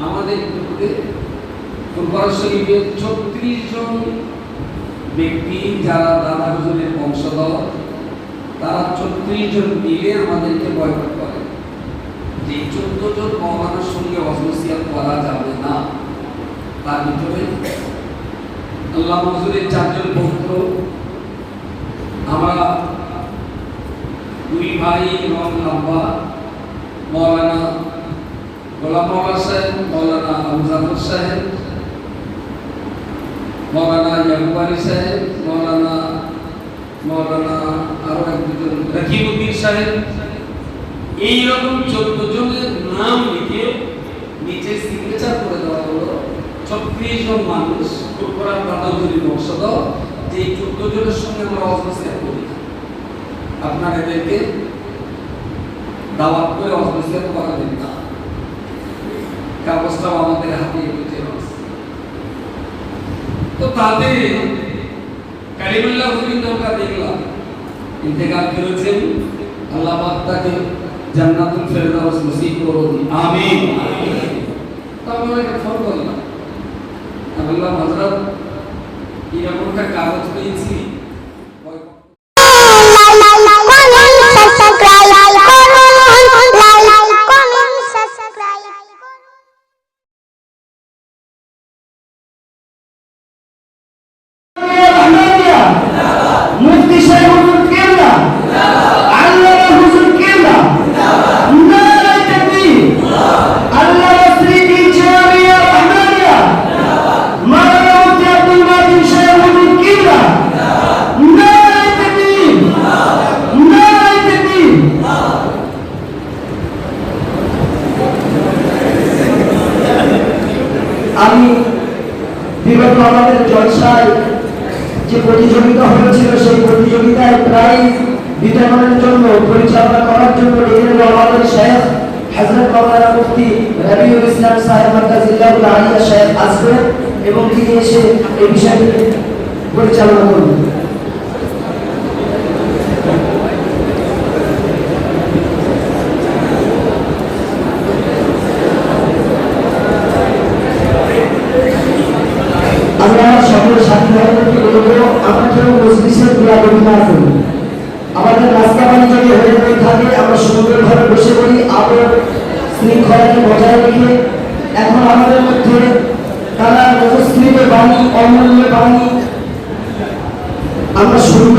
আমাদের গ্রুপে ফুরফুরা শরীফের 36 জন ব্যক্তি যারা দাদা হুজুরের বংশধর, তারা 36 জন মিলে আমাদেরকে বয়কট করে যে 14 জন মাওলানার সঙ্গে ওয়াসওয়াসিয়াত করা যাবে না। তার ভিতরে আল্লাহ হুজুরের 4 জন পুত্র, আমরা 2 ভাই এবং আব্বা, মাওলানা গোলাম মাওলা সাহেব, মাওলানা আবু জাফর সাহেব, মাওলানা ইয়াকুব আলী সাহেব, মাওলানা আরো একজন রকিবউদ্দিন সাহেব, এইরকম 14 জনের নাম লিখে নিচে সিগনেচার করে দেওয়া হলো। 36 জন মানুষ ফুরফুরা দাদাহুজুরের বংশধর, যে 14 জনের সঙ্গে আমরা ওয়াসওয়াসিয়াত করি না, আপনারা এদেরকে দাওয়াত করে ওয়াসওয়াসিয়াত করাবেন না। কাগজটাও আমাদের হাতে এসেছে। তো তাতে কালিমুল্লাহ হুজুরের নৌকা দেখলাম ইন্তেকাল করেছেন, আল্লাহ পাক তাকে জান্নাতুল ফেরদাউস নসিব করুন, আমিন। তো আমরা একটা ফোন করলাম, আমি বললাম হযরত এরকম একটা কাগজ পেয়েছি, আমি বিগত আমাদের জলসায় যে প্রতিযোগিতা হয়েছিল, সেই প্রতিযোগিতায় প্রাইজ বিতরণের জন্য, পরিচালনা করার জন্য আমাদের শেখ হযরত মাওলানা মুফতি রবিউল ইসলাম সাহেব মাদ্দাজিল্লাহুল আলিয়া সাহেব আসবেন এবং তিনি এসে এই বিষয়টি পরিচালনা করবেন। আমাদের রাস্তা বাণী যদি হয়ে থাকে, আমরা সুন্দরভাবে বসে পড়ি আদর শৃঙ্খলাকে বজায় রেখে। এখন আমাদের মধ্যে তারা উপস্থিত বাণী, অমূল্য বাণী আমরা শুনব।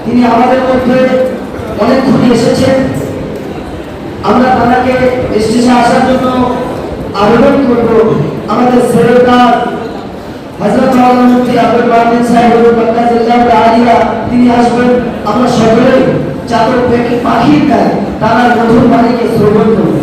তিনি আমাদের মধ্যে অনেকক্ষণ এসেছেন, আমরা তাকে স্টেজে আসার জন্য আবেদন করব। আমাদের শ্রদ্ধেয় হযরত মাওলানা মুফতি আব্দুল ওয়াহিদ সাহেব মাদ্দাজিল্লাহুল আলিয়া তিনি আসবেন। আমরা সকলে চাদর পাখির গায়ে তার মধুর বাণীকে শ্রবণ করব।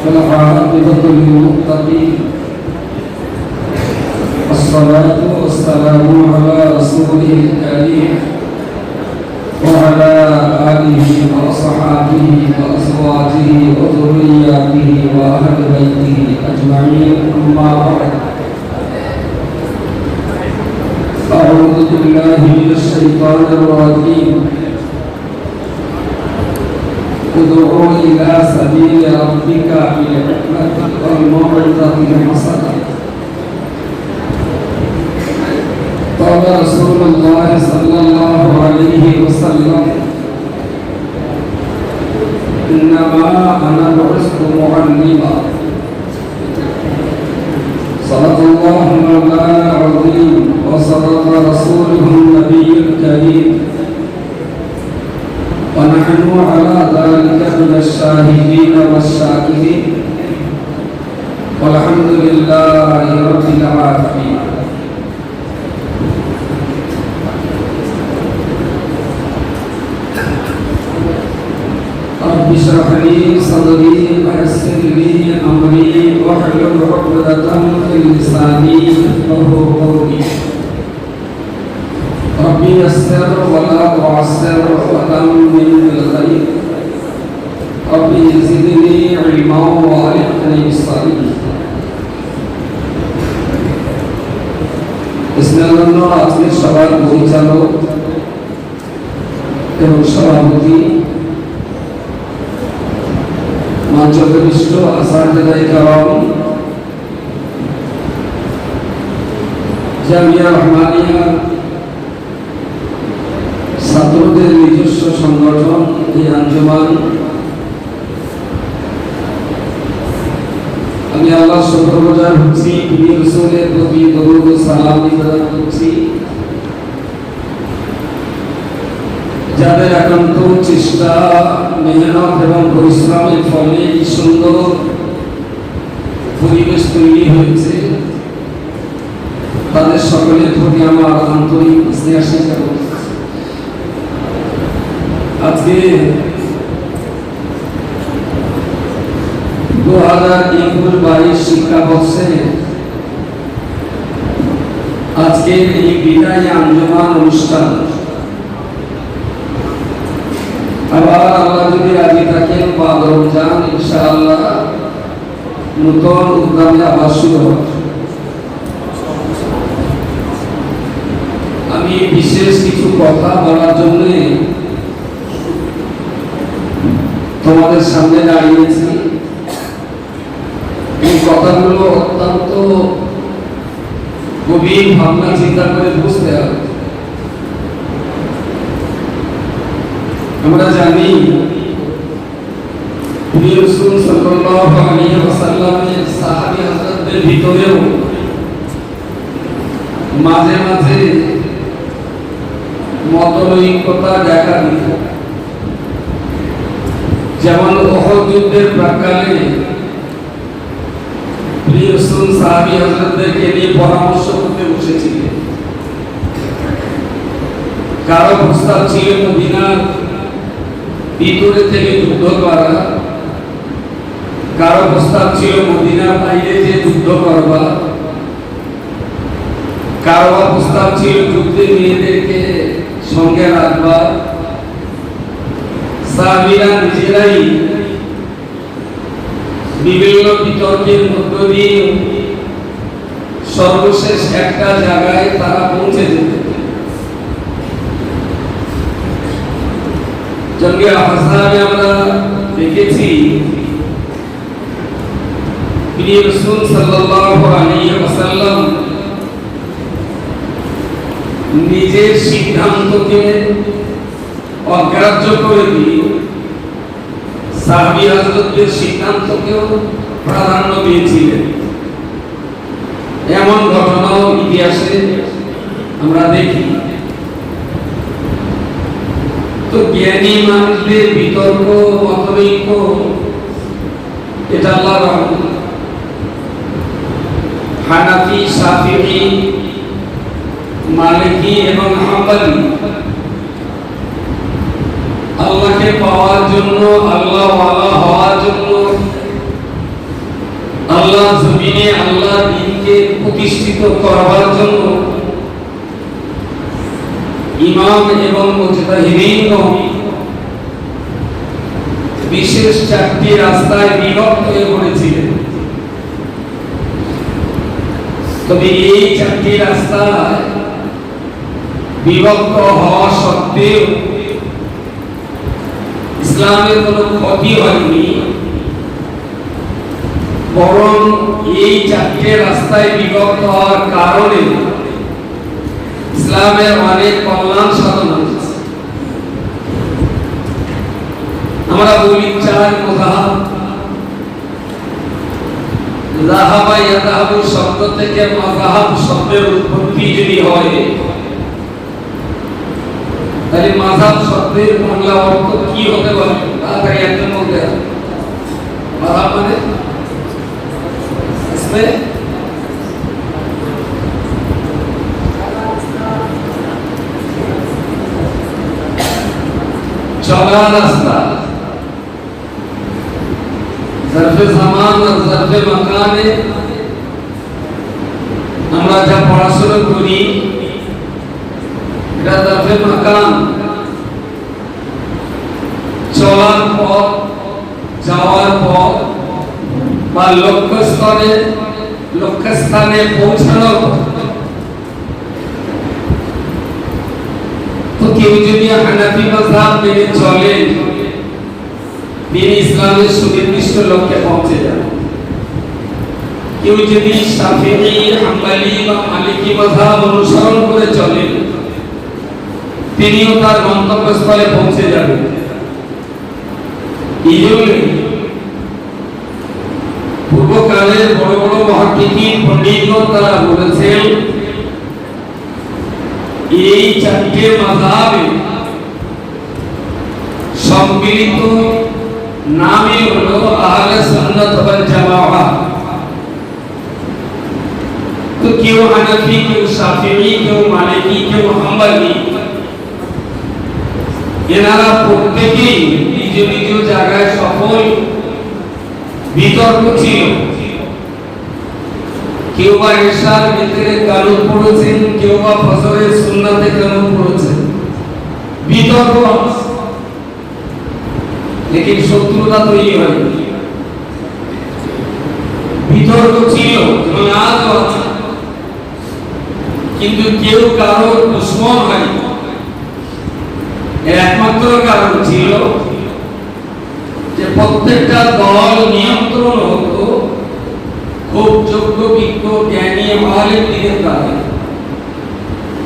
والعاقبة للمتقين والصلاة والسلام على رسوله الكريم وعلى آله وصحبه وأزواجه وذرياته وأهل بيته أجمعين، أما بعد. أعوذ بالله من الشيطان الرجيم. ادعو إلى سبيل ربك بالحكمة والموعظة الحسنة. قال رسول الله صلى الله عليه وسلم: إنما أنا بعثت معلما. صدق الله مولانا العظيم وصدق رسوله النبي الكريم، ونحن على ذلك من الشاهدين والشاكرين، والحمد لله رب العالمين. رب اشرح لي صدري ويسر لي امري واحلل عقدة من لساني يفقهوا قولي. يسر ولا تعسر وتمم بالخير رب زدني علما وألحقني بالصالحين ইসলাম আজকের সভার পরিচালক এবং সভাপতি মঞ্চবিষ্ট আসাদুল্লাহ কারাম জামিয়া রহমানিয়া ছাত্রদের নিজস্ব সংগঠন এই আঞ্জুমান আমি আল্লাহ শুকর গুজার হচ্ছি নবী রাসূলের প্রতি দরুদ ও সালাম নিবেদন করছি যাদের একান্ত চেষ্টা মেহনত এবং পরিশ্রমের ফলে এই সুন্দর পরিবেশ তৈরি হয়েছে তাদের সকলের প্রতি আমার আন্তরিক স্নেহ স্বীকার করছি আজকে 2021-22 শিক্ষাবর্ষে আজকের এই বিদায় আঞ্জুমান অনুষ্ঠান আবার আল্লাহ যদি রাজি থাকেন বা রমজান ইনশাআল্লাহ নতুন উদ্যমে আবার শুরু হবে। আমি বিশেষ কিছু কথা বলার জন্য তোমাদের সামনে দাঁড়িয়েছি। এই কথাগুলো অত্যন্ত গভীর ভাবনা চিন্তা করে বুঝতে হবে। আমরা জানি প্রিয় রাসূল সাল্লাল্লাহু আলাইহি ওয়াসাল্লামের সাহাবী হযরতদের ভিতরেও মাঝে মাঝে মতৈক্যতা দেখা দিত। যেমন উহুদ যুদ্ধের প্রাক্কালে প্রিয় রাসূল সাহাবী হযরতদেরকে নিয়ে পরামর্শ করতে বসেছিলেন। কারো প্রস্তাব ছিল মদিনার ভিতরে থেকে যুদ্ধ করা, কারো প্রস্তাব ছিল মদিনার বাইরে যে যুদ্ধ করবা, কারো প্রস্তাব ছিল যুদ্ধে মেয়েদেরকে সঙ্গে রাখবা। সাহাবীরা নিজেরাই বিভিন্ন বিতর্কের মধ্য দিয়ে সর্বশেষ একটা জায়গায় তারা পৌঁছে যেত। জঙ্গে আহজাবে আমরা দেখেছি প্রিয় রাসূল সাল্লাল্লাহু আলাইহি ওয়াসাল্লাম নিজের সিদ্ধান্তকে অগ্রাহ্য করে দিয়ে সাহাবী হযরতদের সিদ্ধান্তকেও প্রাধান্য দিয়েছিলেন। এমন ঘটনাও ইতিহাসে আমরা দেখি। তো জ্ঞানী মানুষদের বিতর্ক মতৈক্য এটা আল্লাহর রহমত। হানাফি, শাফিঈ, মালিকি এবং হাম্বলি আল্লাহকে পাওয়ার জন্য, আল্লাহ ওয়ালা হওয়ার জন্য, আল্লাহ জমিনে আল্লাহ দ্বীনকে প্রতিষ্ঠিত করবার জন্য ইমাম এবং মুজতাহিদিন বিশেষ চারটি রাস্তায় বিভক্ত হয়ে পড়েছিলেন। তবে এই চারটি রাস্তায় বিভক্ত হওয়া সত্ত্বেও ইসলামের কোনো ক্ষতি হয়নি, বরং এই চারটি রাস্তায় বিভক্ত হওয়ার কারণে ইসলামের অনেক কল্যাণ সাধন হয়েছে। আমরা বলি চার মাযহাব। যাহাবা ইয়াযাহাবু শব্দ থেকে মাযহাব শব্দের উৎপত্তি যদি হয়, তাহলে মাযহাব শব্দের বাংলা অর্থ কি হতে পারে? তাড়াতাড়ি একজন বলতে হবে। মাযহাব মানে इसमें चला रास्ता, ज़र्फ़े ज़मान और ज़र्फ़े मकाने আমরা যা পড়াশোনা করি এটা দাফে মাকান, চলার পথ, যাওয়ার পথ বা লক্ষ্যস্থানে পৌঁছানোর পথ। তো কেউ যদি হানাফি মাযহাব মেনে চলে, তিনি ইসলামের সুনির্দিষ্ট লক্ষ্যে পৌঁছে যাবেন। কেউ যদি শাফিঈ, হাম্বলি বা মালিকি মাযহাব অনুসরণ করে চলেন, তিনিও তার গন্তব্যস্থলে পৌঁছে যাবেন। এই জন্য পূর্বকালের বড় বড় মুহাক্কিকিন পণ্ডিতগণ তারা বলেছেন, এই চারটি মাযহাবে সম্মিলিত নামই হলো আহলে সুন্নাত ওয়াল জামাআহ। তো কেউ হানাফি, কেউ শাফিঈ, কেউ মালিকি, কেউ হাম্বলি, এনারা প্রত্যেকেই নিজ নিজ জায়গায় সফল। বিতর্ক ছিল, কেউ বা ইশার ভিতরে কানুন পড়েছেন, কেউ বা ফজরের সুন্নাতে কানুন পড়েছেন। বিতর্ক, লেকিন শত্রুতা তৈরি হয়নি। বিতর্ক ছিল এবং আজও আছে, কিন্তু কেউ কারোর দুশমন হয়নি। এর একমাত্র কারণ ছিল যে প্রত্যেকটা দল নিয়ন্ত্রণ হতো খুব যোগ্য, বিজ্ঞ, জ্ঞানী আলেম দিনের দ্বারা,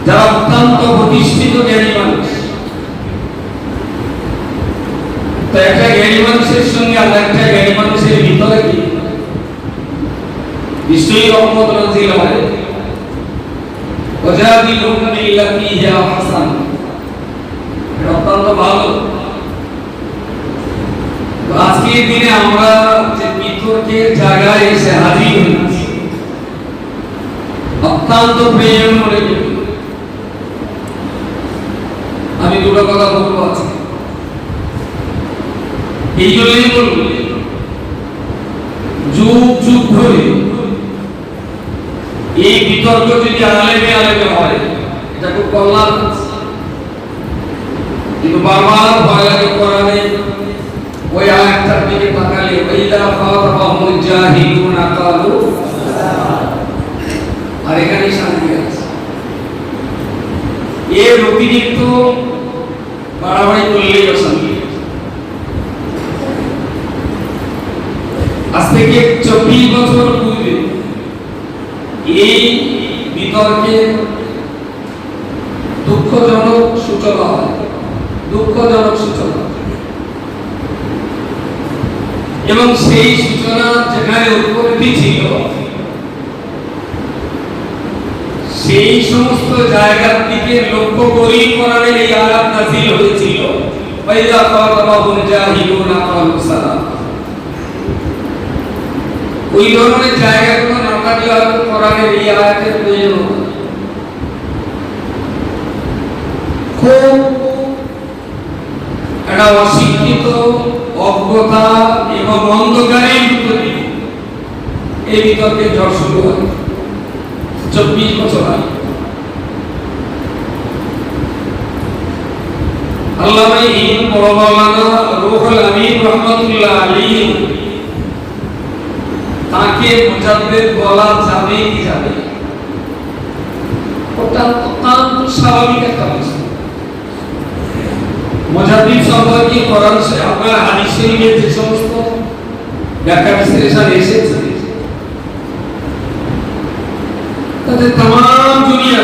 যারা অত্যন্ত প্রতিষ্ঠিত জ্ঞানী মানুষ। তো একটা জ্ঞানী মানুষের সঙ্গে আর একটা জ্ঞানী মানুষের ভিতরে কি নিশ্চয়ই রহমত নাযিল হয়। ওয়াজাদিলুহুম বিল্লাতী হিয়া আহসান, এটা অত্যন্ত ভালো। তো আজকের দিনে আমরা যে বিতর্কের জায়গায় এসে হাজির হয়েছি, অত্যন্ত প্রিয় মনে করি। আমি দুটো কথা বলবো আজকে, এই জন্যই বলবো, যুগ যুগ ধরে এই বিতর্ক যদি আলেমে আলেমে হয়, এটা খুব কল্যাণ আছে। কিন্তু বারবার ভয় লাগে কোরআনে ওই আয়াতটার দিকে তাকালে, ওয়াইদা খাতাবাহুল জাহিলুনা ক্বালু, আর এখানে শান্তি আছে। এর অতিরিক্ত বাড়াবাড়ি করলেই অশান্তি। আজ থেকে 24 বছর পূর্বে এই বিতর্কের দুঃখজনক সূচনা হয়, দুঃখজনক সূচনা। এবং সেই সূচনা যেখানে উৎপত্তি ছিল, সেই সমস্ত জায়গার দিকে লক্ষ্য করেই কোরআনের এই আয়াত নাযিল হয়েছিল, ওয়াইদা খাতাবাহুল জাহিলুনা ক্বালু সালাম। ওই ধরনের জায়গাগুলো না থাকলে হয়তো কোরআনের এই আয়াতের প্রয়োজন হতো। খুব একটা অশিক্ষিত, অজ্ঞতা এবং অন্ধকারের ভিতরে এই বিতর্কের ঝড় শুরু হয় 24 বছর আগে। আল্লামা ইবনে বড় মাওলানা রুহুল আমিন রাহমাতুল্লাহ আলাইহি, তাকে মুজাদ্দিদ বলা যাবে কি যাবে, ওটা অত্যন্ত স্বাভাবিক একটা বিষয়। মুজাদ্দিদ সম্পর্কে কোরআন সে আপনার হাদিস শরীফে যে সমস্ত ব্যাখ্যা বিশ্লেষণ এসেছে, তাতে तमाम দুনিয়া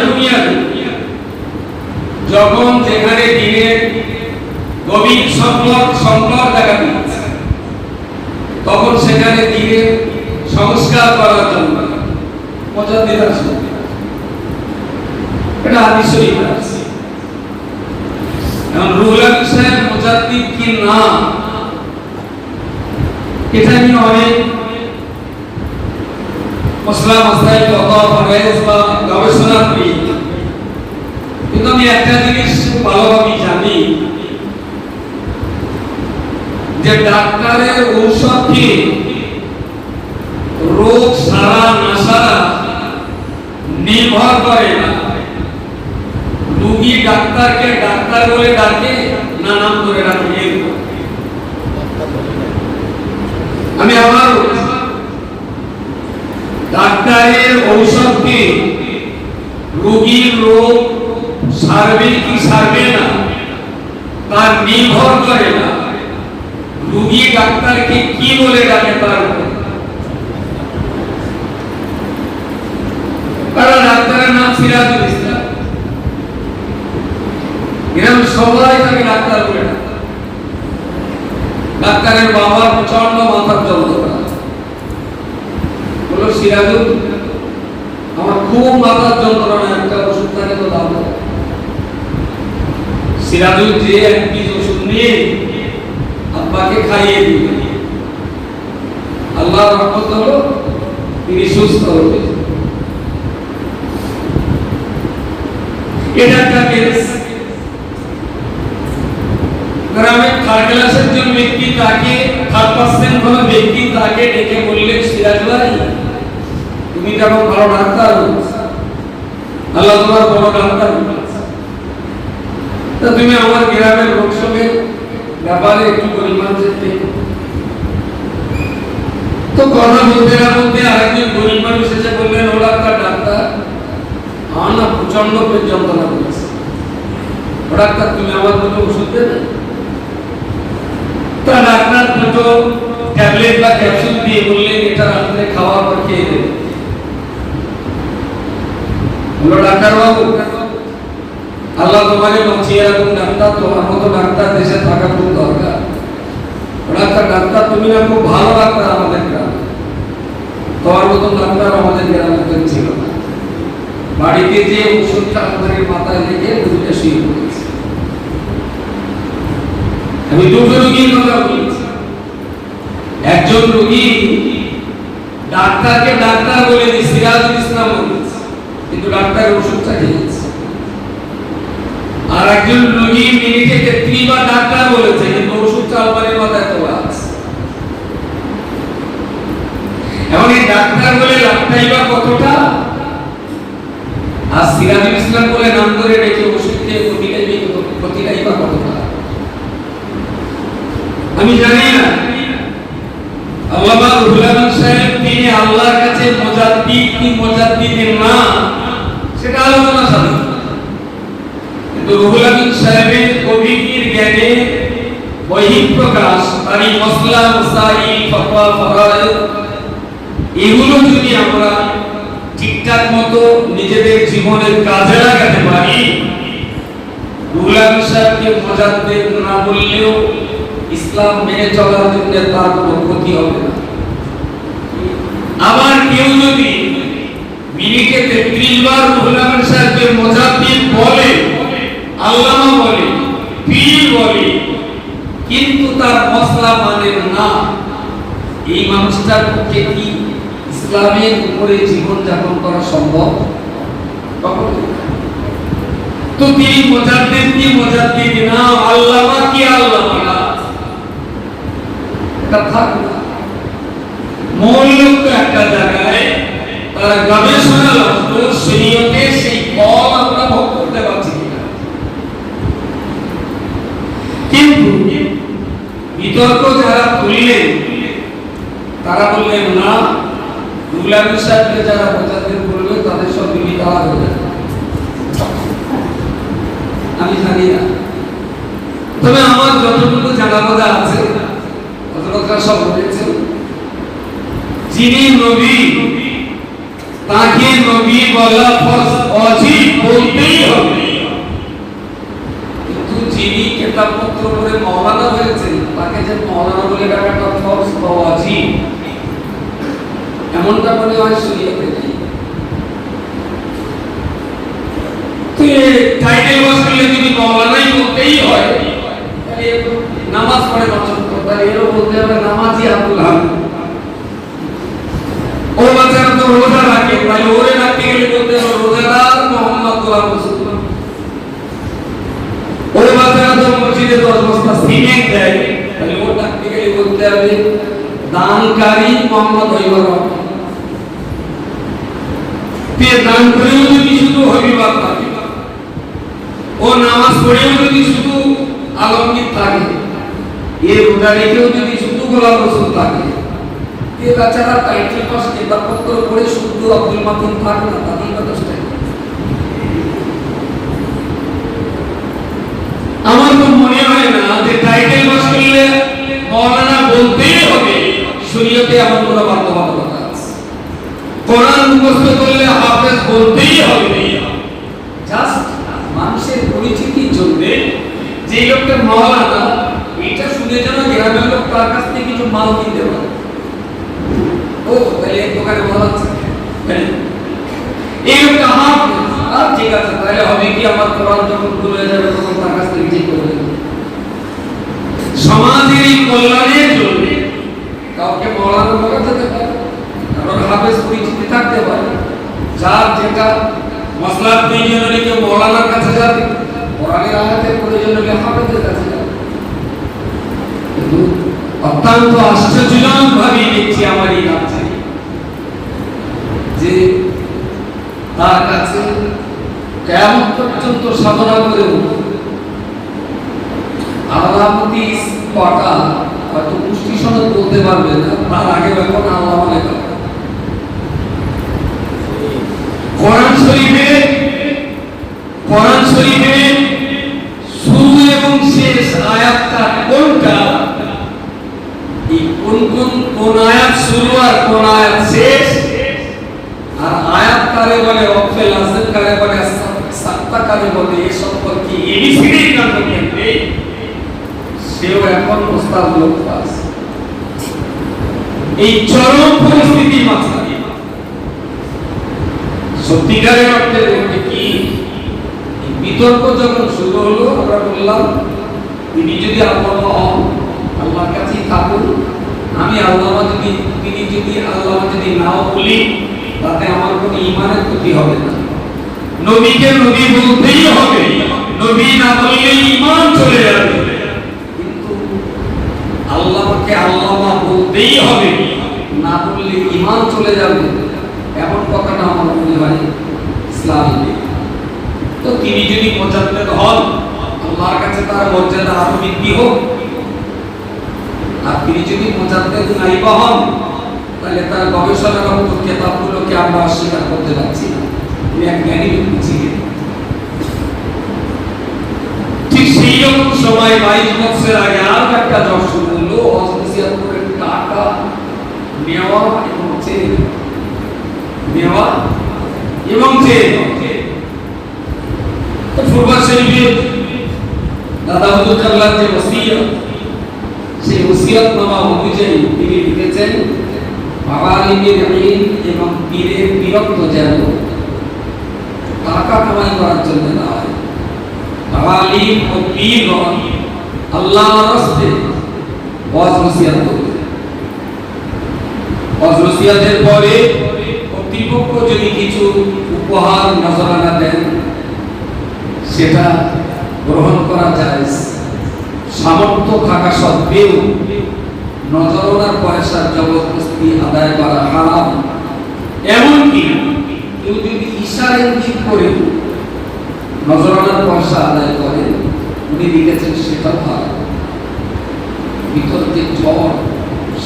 যখন যেখানে দিনের গভীর সংকট দেখা দিচ্ছে, তখন সেখানে দিনের সংস্কার করার জন্য মুজাদ্দিদ আসেন। এটা হাদিস শরীফে আছে। এখন রুহুল আমিন সাহেব মুজাদ্দিদ কি না, এটা নিয়ে অনেক মশলা মাসাইল বা গবেষণা করি। কিন্তু আমি একটা জিনিস ভালোভাবে জানি যে ডাক্তারের ঔষধে রোগ সারা না সারা নির্ভর করে না, রোগী রোগী ডাক্তারকে ডাক্তার বলে ডাকে না নাম ধরে ডাকে? আমি আবার ডাক্তারের ঔষধকে রোগীর রোগ সারবে কি সারবে না তার নির্ভর করে না রোগী ডাক্তারকে কি বলে ডাকে তার উপর। কারণ ডাক্তারের নাম সিরাজুল ইসলাম, এরকম সবাই তাকে ডাক্তার বলে ডাকে। ডাক্তারের বাবার প্রচন্ড মাথার যন্ত্রণা, বললো সিরাজুল আমার খুব মাথার যন্ত্রণা, একটা ওষুধ থাকে তো দাও। সিরাজুল যে এক পিস ওষুধ নিয়ে আব্বাকে খাইয়ে দিল, আল্লাহ রহমত হলো তিনি সুস্থ হলেন। এটা একটা কেস। গ্রামে থার্ড ক্লাসের জন ব্যক্তি তাকে থার্ড পার্সেন্ট কোন ব্যক্তি তাকে ডেকে বললেন সিরাজ ভাই তুমি কেমন ভালো ডাক্তার, আল্লাহ তোমার বড় ডাক্তার, তা তুমি আমার গ্রামের লোকসভের ব্যাপারে একটু গরিব মানুষের দেখো। তো কথা বলতে না বলতে আরেকজন গরিব মানুষ এসে বললেন ওরা একটা ডাক্তার আমার না প্রচন্ড পেট যন্ত্রণা করেছে, ও ডাক্তার তুমি আমার দুটো ওষুধ দেবে। তা ডাক্তার দুটো ট্যাবলেট বা ক্যাপসুল দিয়ে বললেন এটা রাত্রে খাওয়ার পর খেয়ে দেবে। বললো ডাক্তার বাবু আল্লাহ তোমাকে বাঁচিয়ে রাখুন ডাক্তার, তোমার মতো ডাক্তার দেশে থাকা খুব দরকার। ডাক্তার ডাক্তার তুমি না খুব ভালো ডাক্তার আমাদের গ্রামে, তোমার মতো ডাক্তার আমাদের গ্রামে ছিল না। বাড়িতে যে ওষুধটা আমাদের মাথায় লেগে রোগীটা শুয়ে পড়েছে। আমি দুটো রোগীর কথা বলছি, একজন রোগী ডাক্তারকে ডাক্তার বলে দিয়ে সিরাজুল ইসলাম বলেছে কিন্তু ডাক্তারের ওষুধটা খেয়েছে। আর একজন রোগী মিনিটে 33 বার ডাক্তার বলেছে কিন্তু ওষুধটা আলমারির মাথায় তো আছে। এখন এই ডাক্তার বলে লাভটাই বা কতটা, আর সিরাজুল ইসলাম বলে নাম ধরে ডেকে ওষুধ খেয়ে ক্ষতিটাই বা কতটা আমি জানি না। আল্লামা রুহুল আমিন সাহেব তিনি আল্লাহর কাছে মুজাদ্দিদ কি মুজাদ্দিদের না সেটা আলোচনা সাধন, কিন্তু রুহুল আমিন সাহেবের কবির জ্ঞানে বহিঃপ্রকাশ তারই মসলা মাসাইল ফাতওয়া ফারায়েদ এগুলো যদি আমরা ঠিকঠাক মতো নিজেদের জীবনের কাজে লাগাতে পারি, রুহুল আমিন সাহেবকে মুজাদ্দিদ না বললেও ইসলাম মেনে চলার জন্য তার কোনো ক্ষতি হবে না। আবার কেউ যদি মিনিটে 33 বার রুহুল আমিন সাহেবকে মুজাদ্দিদ বলে, আল্লামা বলে, পীর বলে, কিন্তু তার মসলা মানে না, এই মানুষটার পক্ষে কি ইসলামের উপরে জীবন যাপন করা সম্ভব? তো তিনি মুজাদ্দিদ কি মুজাদ্দিদ না, আল্লামা কি আল্লামা না, এটা থাকবে না। মূল লক্ষ্য একটা জায়গায় তার গবেষণা লক্ষ্য শরীয়তে সেই ফল আমরা ভোগ করতে পারছি কিনা। কিন্তু বিতর্ক যারা তুললেন তারা বললেন না, রুহুল আমিন সাহেবকে যারা মুজাদ্দিদ বলবে তাদের সব বিবিধা হয়ে যাবে। আমি জানি না, তবে আমার যতটুকু জানা বোঝা আছে হযরতরা সব বলেছেন যিনি নবী তাকে নবী বলা ফরজ ওয়াজিব বলতেই হবে, কিন্তু যিনি কিতাবপত্র পড়ে মাওলানা হয়েছেন তাকে যে মাওলানা বলে ডাকাটা ফরজ বা ওয়াজিব এমনটা মনে হয় শরীয়তে নেই। তো টাইটেল বসলে যদি মাওলানাই বলতেই হয় তাহলে নামাজ পড়ে বছর তাহলে এরও বলতে হবে নামাজি আব্দুল হামিদ। ও বাচ্চারা তো রোজা রাখে, তাহলে ওরে রাখতে গেলে বলতে হবে রোজাদার মোহাম্মদ গোলাম রাসূলুল্লাহ। ও বাচ্চারা তো মসজিদে 10 বস্তা সিমেন্ট দেয়, তাহলে ও রাখতে গেলে বলতে হবে দানকারী মোহাম্মদ হইবার রহমান। তে দান করেও যদি শুধু হবিবাদ থাকে, ও পড়েও যদি শুধু আলমগীর থাকে, এর উদাহরণেও যদি শুধু গোলাম রসুল থাকে, এ তাছাড়া টাইটেল পাস কিতাবপত্র পড়ে শুধু আব্দুল মাতিন থাকে না, তাতেই যথেষ্ট। আমার তো মনে হয় না যে টাইটেল পাস করলে মাওলানা বলতেই হবে শরীয়তে এমন কোনো বাধ্যবাধকতা আছে, কোরআন মুখস্থ করলে হাফেজ বলতেই হবে। জাস্ট মানুষের পরিচিতির জন্য যে লোকটা মাওলানা, এটা শুনে যেন গ্রামের লোক তার কাছ থেকে কিছু মাল কিনতে পারে। ও তাহলে এক দোকানে বলা হচ্ছে এই লোকটা হাফেজ, ঠিক আছে, তাহলে হবে কি আমার কোরআন যখন ভুল হয়ে যাবে তখন তার কাছ থেকে ঠিক করে দেবে। সমাজের এই কল্যাণের জন্য কাউকে মাওলানা বলা যেতে পারে, কারণ হাফেজ পরিচিতি থাকতে পারে। যার যেটা মসলার প্রয়োজন হলে কেউ মাওলানার কাছে যাবে, কোরআনের আয়াতের প্রয়োজন হলে হাফেজের কাছে যাবে। কিন্তু অত্যন্ত আশ্চর্যজনক ভাবে দেখছি আমার এই রাজ্যে যে তার কাছে কিয়ামত পর্যন্ত সাধনা করে আল্লাহমতি কটা হয়তো পুষ্টি সনদ বলতে পারবে না, তার আগে এখন আল্লাহ লেখা। কোরআন শরীফে শুরু এবং শেষ আয়াতটা কোনটা, এই কোন আয়াত শুরু আর কোন আয়াত শেষ, আর আয়াত কারে বলে ওয়াকফে লাজিম কারে বলে সাক্তা কারে বলে, এই সম্পর্কে এবিসিডি জানতে গেলে সেও এখন প্রস্তাব লোক পাস। এই চরম পরিস্থিতির মাঝখানে সত্যিকারের অর্থে বলতে কি বিতর্ক যখন শুরু হলো, আমরা বললাম তিনি যদি আল্লাহ হন আল্লাহর কাছেই থাকুন, আমি আল্লাহ তিনি যদি আল্লাহ যদি নাও বলি তাতে আমার কোনো ঈমানের ক্ষতি হবে না। নবীকে নবী বলতেই হবে, নবী না বললে ঈমান চলে যাবে। কিন্তু আল্লাহকে আল্লাহ বলতেই হবে, না বললে ঈমান চলে যাবে, এমন কথাটা আমার মনে হয় ইসলামে। তো তিনি যদি মুজাদ্দিদ হন, আল্লাহর কাছে তার মর্যাদা আরো বৃদ্ধি হোক। আর তিনি যদি মুজাদ্দিদ নাইবা হন, তাহলে তার গবেষণার মতো কিতাবগুলোকে আমরা অস্বীকার করতে পারছি না। তিনি এক জ্ঞানী ব্যক্তি ছিলেন। ঠিক সেই রকম সময় 22 বছর আগে আর একটা জ্বর শুরু হলো, অস্ট্রেলিয়ার টাকা নেওয়া এবং চেয়ে নেওয়া এবং চেয়ে। তো ফুরকান শরীফে দাদা হুজুর কাল্লার যে ওসিয়ত, সেই ওসিয়ত নামা অনুযায়ী তিনি লিখেছেন আলিমের ইলম এবং পীরের বিরক্ত যেন টাকা কামাই করার জন্য না হয়। আলিম ও পীরগণ আল্লাহর রাস্তায় ওয়াজ নসিহত করবে। ওয়াজ নসিহতের পরে কর্তৃপক্ষ যদি কিছু উপহার নজরানা দেন সেটা গ্রহণ করা যায়, সামর্থ্য থাকা সত্ত্বেও নজরানার পয়সার জবরদস্তি আদায় করা হারাম। এমনকি কেউ যদি ইশারা ইঙ্গিত করে নজরানার পয়সা আদায় করে, উনি লিখেছেন সেটাও হারাম। বিতর্কের জ্বর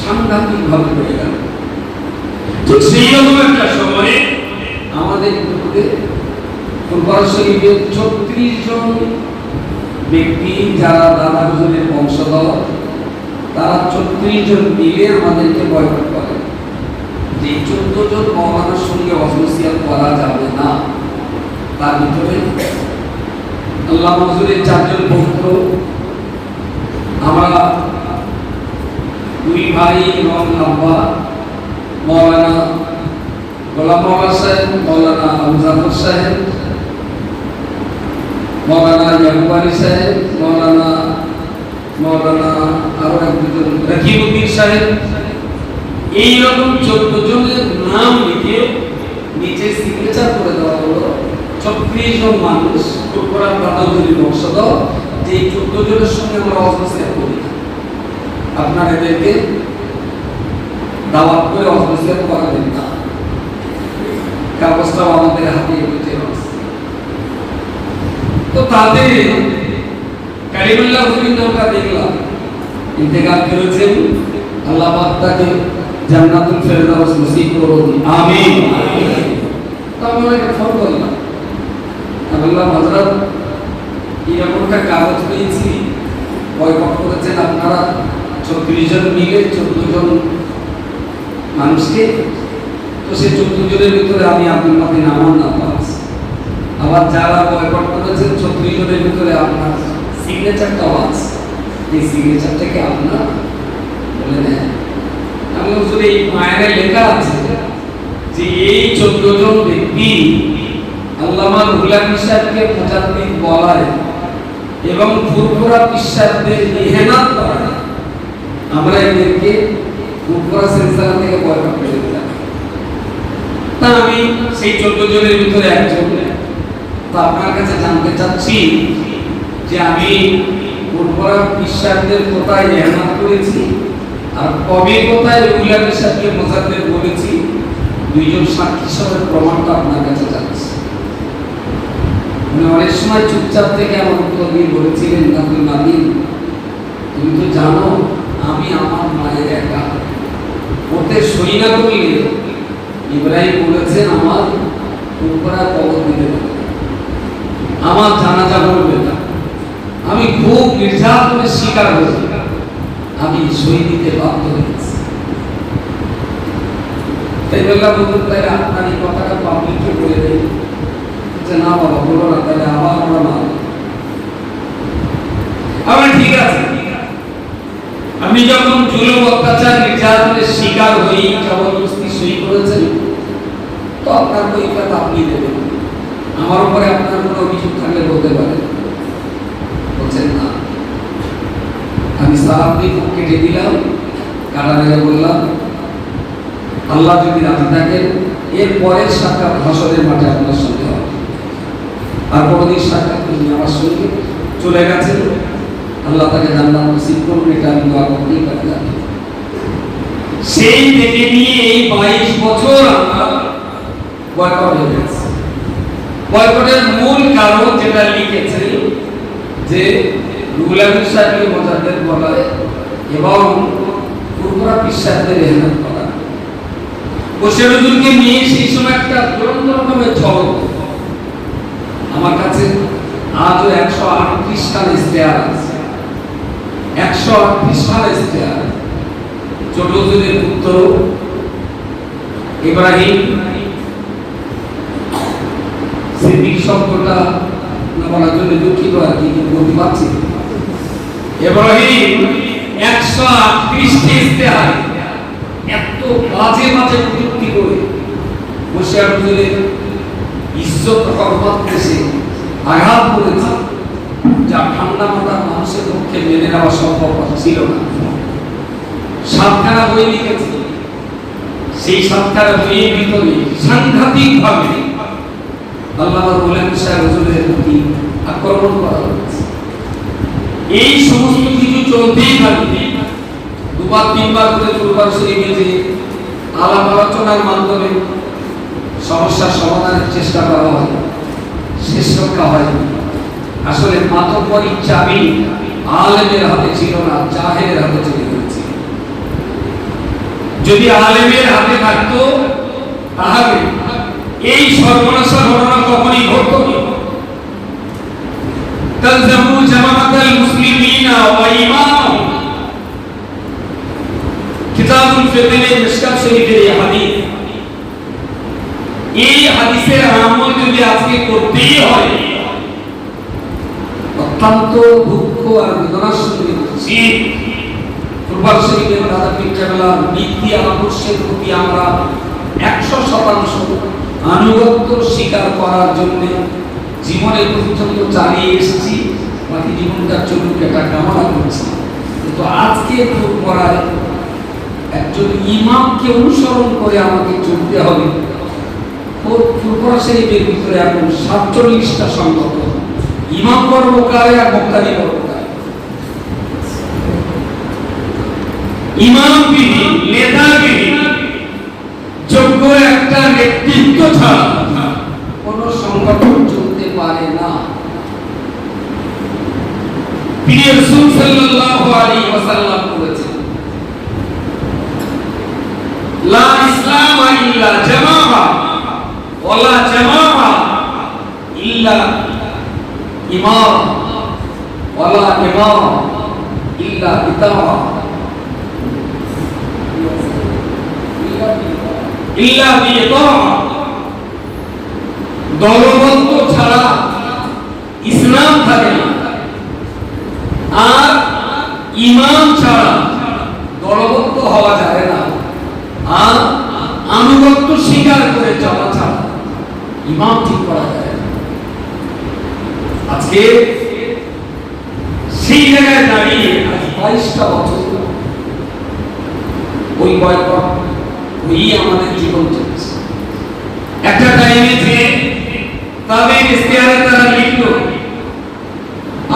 সাংঘাতিক ভাবে হয়ে গেল। ঠিক সেই রকম একটা সময়ে আমাদের ফুরকান শরীফের 36 জন ব্যক্তি যারা দাদা হুজুরের বংশধর, তারা 36 জন মিলে আমাদেরকে বয়কট করে যে 14 জন মাওলানার সঙ্গে অসোসিয়েট করা যাবে না। তার ভিতরে আল্লাহ হুজুরের 4 জন পুত্র, আমরা 2 ভাই এবং আব্বা, মাওলানা গোলাম মোহাম্মদ সাহেব, মাওলানা আবু জাফর সাহেব, মাওলানা ইয়াকুব আলী সাহেব, মাওলানা আরো একজন রাকিবউদ্দিন সাহেব, এইরকম 14 জনের নাম লিখে নিচে সিগনেচার করে দেওয়া হলো। 36 জন মানুষ ফুরকান দাদাউদ্দিন বংশধর, যে 14 জনের সঙ্গে আমরা অসোসিয়েট করি, আপনারা এদেরকে দাওয়াত করে অসোসিয়েট করাবেন না। কাগজটাও আমাদের হাতে রয়েছে। তো তাদের কালিমুল্লাহ হুজুরকে দেখলাম ইন্তেকাল করেছেন, আল্লাহ পাক তাকে জান্নাতুল ফেরদাউস নসিব করুন, আমিন। তখন একটা ফোন করলাম, আমি বললাম হযরত এরকম একটা কাগজ পেয়েছি, বয়কট করেছেন আপনারা 36 জন মিলে 14 জন মানুষকে, তো সেই 14 জনের ভিতরে আমি আব্দুল মাতিন আমার নাম আছে, আবার যারা বয়কট করেছেন 36 জনের ভিতরে আপনার সিগনেচারটাও আছে, এই সিগনেচারটা কি আপনার? বলে না। আমি হুজুর এই মায়ের লেখা আছে যে এই 14 জন ব্যক্তি আল্লামা রুহুল আমিন সাহেবকে মুজাদ্দিদ বলায় এবং ফুরফুরা পিসাবদের ইহেনাত করায় আমরা এদেরকে ফুরফুরা সিলসিলা থেকে বয়কট করে দিলাম। তা আমি সেই 14 জনের ভিতরে একজন, তো আপনার কাছে জানতে চাচ্ছি যে আমি ফুরফুরা পিসাবদের কোথায় ইহেনাত করেছি আর কবে কোথায় রুহুল আমিন সাহেবকে মুজাদ্দিদ বলেছি, দুইজন সাক্ষী সহ প্রমাণটা আপনার কাছে যাচ্ছে। অনেক সময় চুপচাপ থেকে আমার উত্তর দিয়ে বলেছিলেন, আব্দুল মাতিন তুমি তো জানো আমি আমার মায়ের একা, ওতে সই না করলে ইব্রাহিম বলেছেন আমার উপরা কবর দিতে পারে, আমার জানাজা করবে না, আমি খুব নির্যাতনের শিকার হয়েছি, আমি সই দিতে বাধ্য হয়েছি। তাই বললাম হুজুর তাহলে আপনার এই কথাটা পাবলিককে বলে দেয়। না বাবা বলো না, তাহলে আবার আমরা মানব। আমার ঠিক আছে, আপনি যখন জুলুম অত্যাচার নির্যাতনের শিকার হই জবরদস্তি সই করেছেন, তো আপনার কৈফিয়ত আপনি দেবেন, আমার উপরে আপনার কোনো অভিযোগ থাকলে বলতে পারেন। বলছেন না, আমি সাহাবকে কেটে দিলাম, কাটা মেরে বললাম আল্লাহ যদি রাজি থাকেন এর পরের সাক্ষাৎ হাসরের মাঠে আপনার সঙ্গে হবে, আর কোনদিন সাক্ষাৎ তিনি আমার সঙ্গে চলে গেছেন, আল্লাহ তাকে জান্নাত নসিব করুন, এটা আমি দোয়া করতেই পারি। সেই থেকে নিয়ে এই 22 বছর আমরা বয়কট হয়ে গেছে। বয়কটের মূল কারণ যেটা লিখেছে যে রুহুল আমিন সাহেবকে মুজাদ্দিদ বলা এবং ফুরফুরা পিসাবদের ইহেনাত করা, বশির হুজুরকে নিয়ে সেই সময় একটা দুরন্ত রকমের ছলক। আমার কাছে আজও 138 খান ইশতেহার আছে, 138 খান ইশতেহার। ছোট হুজুরের পুত্র ইব্রাহিম সিদ্দিক শব্দটা না বলার জন্য দুঃখিত আর কি, কিন্তু বলতে পারছি। ইব্রাহিম 138 টি ইশতেহার এত বাজে বাজে কটূক্তি করে বশির হুজুরের ইজ্জত হরমত দেশে আঘাত করেছে, যা ঠান্ডা মাথার মানুষের পক্ষে মেনে নেওয়া সম্ভব ছিল না। 7খানা বই লিখেছে, সেই 7খানা বইয়ের ভিতরে সাংঘাতিক ভাবে আল্লামা রুহুল আমিন সাহেব হুজুরের প্রতি আক্রমণ করা হয়েছে। এই সমস্ত কিছু চলতেই থাকবে, দুবার তিনবার করে দরবার শরীফে যে আলাপ আলোচনার মাধ্যমে সমস্যার সমাধানের চেষ্টা করা হয়, শেষ রক্ষা হয়। আসলে মাতব্বরী চাবি আলেমের হাতে ছিল না, জাহেলের হাতে চলে গেছে। যদি আলেমের হাতে থাকতো তাহলে এই সর্বনাশা ঘটনা কখনই ঘটতো না। তালজামু জামাআতাল মুসলিমিনা ওয়া ইমামাহুম, কিতাবুল ফিতনে মিশকাত শরীফের এই হাদিস, এই হাদিসের আমল যদি আজকে করতেই হয়, অত্যন্ত দুঃখ আর বেদনার সঙ্গে বলছি দরবার শরীফের দাদা পীর কেবলার নীতি আদর্শের প্রতি আমরা 100% আনুগত্য স্বীকার করার জন্য জীবনের পর্যন্ত চালিয়ে এসেছি, বাকি জীবনটার চলুক এটা কামনা করছি। কিন্তু আজকে পড়ায় একজন ইমামকে অনুসরণ করে আমাকে চলতে হবে। ফুরফুরা শরীফের ভিতরে এখন 47টা সংগত, ইমাম কর্মকারে আর বক্তারি কর্মকারে, ইমামগিরি নেতাগিরি যোগ্য একটা নেতৃত্ব ছাড়া কোন সংগঠন চলতে পারে না। প্রিয় রাসূল সাল্লাল্লাহু আলাইহি ওয়াসাল্লাম বলেছেন, লা ইসলাম ইল্লা জামাআ ওয়া লা জামাআ ইল্লা ইমাম ওয়া লা ইমাম ইল্লা ইতাআ ইল্লা বিতাআ। দলবদ্ধ ছাড়া ইসলাম থাকে না, আর ইমাম ছাড়া দলবদ্ধ হওয়া যায় না, আর আনুগত্য স্বীকার করে চলা ছাড়া ইমাম ঠিক করা যায় না। আজকে সেই জায়গায় দাঁড়িয়ে আজ 22টা বছর ওই বয়কট ওই আমাদের জীবন চলছে। একটা টাইমে যে তাদের ইশতেহারে তারা লিখলো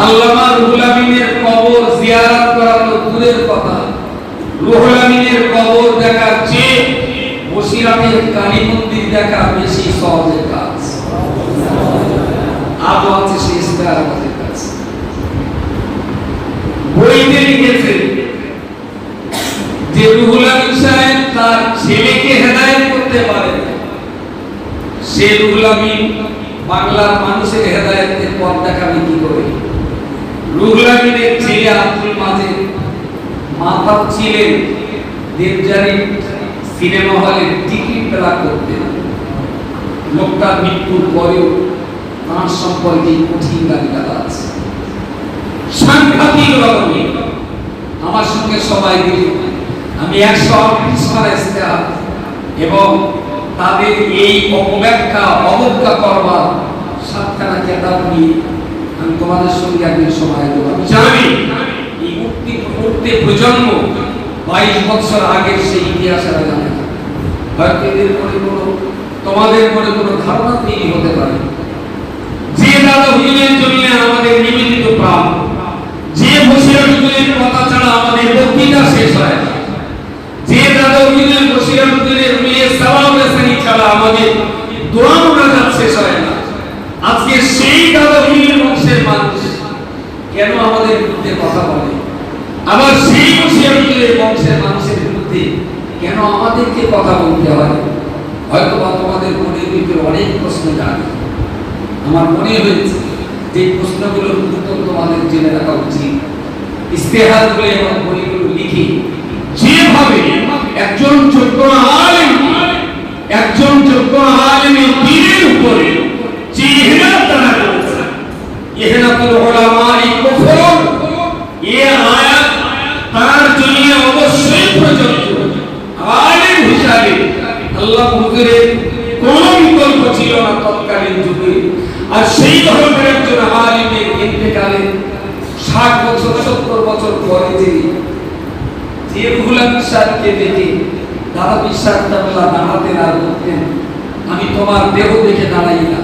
আল্লামা রুহুল আমিনের কবর জিয়ারত করা তো দূরের কথা, রুহুল আমিনের কবর দেখার চেয়ে বসিরহাটের কালী মন্দির দেখা বেশি সহজের কাজ। আজও আছে সেই ইশতেহার আমাদের কাছে। বইতে লিখেছে যে রুহুল আমিন সাহেব তার ছেলেকে হেদায়েত করতে পারে, সে রুহুল আমিন বাংলার মানুষের হেদায়েতের পথ দেখাবে কি করে? রুহুল আমিনের ছেলে আব্দুল মাজেদ মাতাব ছিলেন দেবজারি সিনেমা হলে টিকিট বেলা করতেন। লোকটার মৃত্যুর পরেও তাঁর সম্পর্কে কঠিন গালিগালাজ সাংঘাতিক রকমের। আমার সঙ্গে সবাই দিল, আমি 138 খানা ইশতেহার এবং তাদের এই অপব্যাখ্যা অবজ্ঞা করবার 7খানা কিতাব নিয়ে আমি তোমাদের সঙ্গে একদিন সময় দেব। আমি জানি এই উঠতে প্রজন্ম 22 বছর আগের সেই ইতিহাস এরা জানে না। হয়তো এদের মনে কোনো তোমাদের মনে কোনো ধারণা তৈরি হতে পারে যে দাদা হুজুরের জন্য আমাদের নিবেদিত প্রাণ, যে বসিরহাট হুজুরের কথা ছাড়া আমাদের বক্তৃতা শেষ হয় না, যে দাদা হুজুরের বসিরহাট হুজুরের মিলিয়ে সালাম রেসানি ছাড়া আমাদের দোয়া মুনাজাত শেষ হয় না। আজকে সেই দাদা হুজুরের বংশের মানুষ কেন আমাদের বিরুদ্ধে কথা বলে, আবার সেই বসিরহাট হুজুরের বংশের মানুষের বিরুদ্ধে কেন আমাদেরকে কথা বলতে হয়? হয়তো বা তোমাদের মনের ভিতরে অনেক প্রশ্ন জাগে। আমার মনে হয়েছে যে প্রশ্নগুলোর উত্তর তোমাদের জেনে রাখা উচিত। ইশতেহারগুলো এবং বইগুলো লিখে যেভাবে একজন যোগ্য আলেমের দ্বীনের উপরে যে ইহনাত তারা করেছে, ইহনাতুল উলামাই কুফর, এই আয়াত তার জন্য অবশ্যই প্রযোজ্য। আলেম হিসাবে আল্লাহ হুজুরের কোন বিকল্প ছিল না তৎকালীন যুগে। আর সেই ধরনের একজন আলেমের ইন্তেকালে 60 বছর 70 বছর পরে যে রুহুল আমিন সাহেবকে দেখে দাদা বিশ্বাস দাঁড়াতেন আর বলতেন, আমি তোমার দেহ দেখে দাঁড়াই না,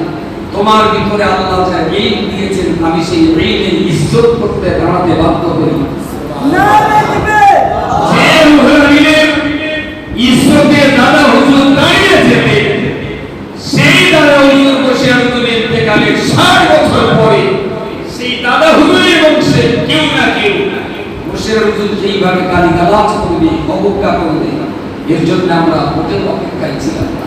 তোমার ভিতরে আল্লাহ যা এই দিয়েছেন আমি সেই ইলমের ইজ্জত করতে দাঁড়াতে বাধ্য করি। যে রুহুল আমিনের ইজ্জতে দাদা হুজুর দাঁড়িয়ে যেতেন, সেই দাদা হুজুর বসে হুজুরের ইন্তেকালের 60 বছর পরে সেই দাদা হুজুরের বংশে কেউ না কেউ বসিরহাট হুজুর যেইভাবে গালিগালাজ করবে, অবজ্ঞা করবে, এর জন্য আমরা ওদের অপেক্ষায় ছিলাম না।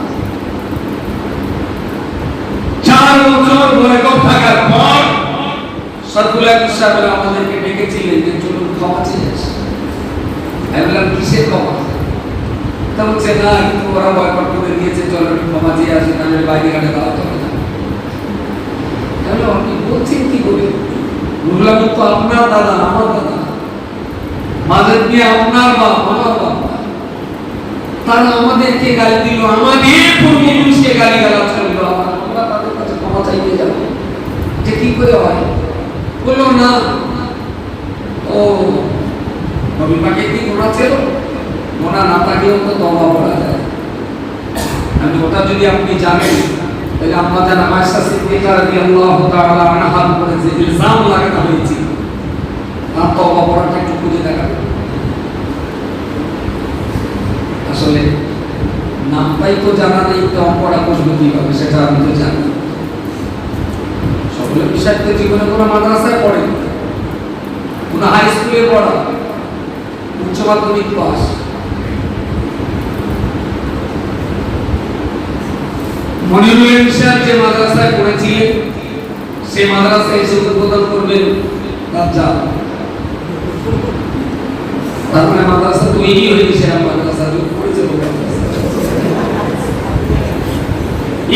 4 বছর বয়কট থাকার পর সরকুল আমিন সাহেব আমাদেরকে ডেকেছিলেন যে চলুন ক্ষমা চেয়ে আসি। আমি বললাম কিসের ক্ষমা? তা বলছে না, কিন্তু ওরা বয়কট করে দিয়েছে, চলো ক্ষমা চেয়ে আসি, তাহলে বাইরে ঘাটে দাঁড়াতে হবে না। তাহলে আপনি বলছেন কি করে? রুহুল আমিন তো আপনার দাদা, আমার দাদা, মাজেদ মিয়া আপনার বাপ, আমার বাপ, তারা আমাদেরকে গালি দিল, আমাদের পূর্বপুরুষকে গালি গালাজ করলো, আমরা তাদের কাছে ক্ষমা চাইতে যাব, এটা কি করে হয়? বললো না, ও নবী পাকের কি গোনা ছিল? গোনা না থাকলেও তো তওবা করা যায়। আমি ওটা যদি আপনি জানেন তাহলে আম্মা জান আয়েশা সিদ্দিকা রাদিয়াল্লাহু তাআলা আনহার উপরে যে ইলজাম লাগানো হয়েছিল তার তওবা করাটা একটু খুঁজে দেখাবেন। আসলে নামটাই তো জানা নেই, তো অঙ্কটা বসবে কিভাবে সেটা আমি তো জানি। সকলের বিষয় তো জীবনে কোনো মাদ্রাসায় পড়ে, কোন হাই স্কুলে পড়া, উচ্চ মাধ্যমিক পাস। মনিরুল ইনসান যে মাদ্রাসায় পড়েছিলেন সেই মাদ্রাসায় এসে উদ্বোধন করবেন দাজ্জাল। তারপরে মাদ্রাসা তৈরি হয়েছে, মাদ্রাসা যোগ করেছে।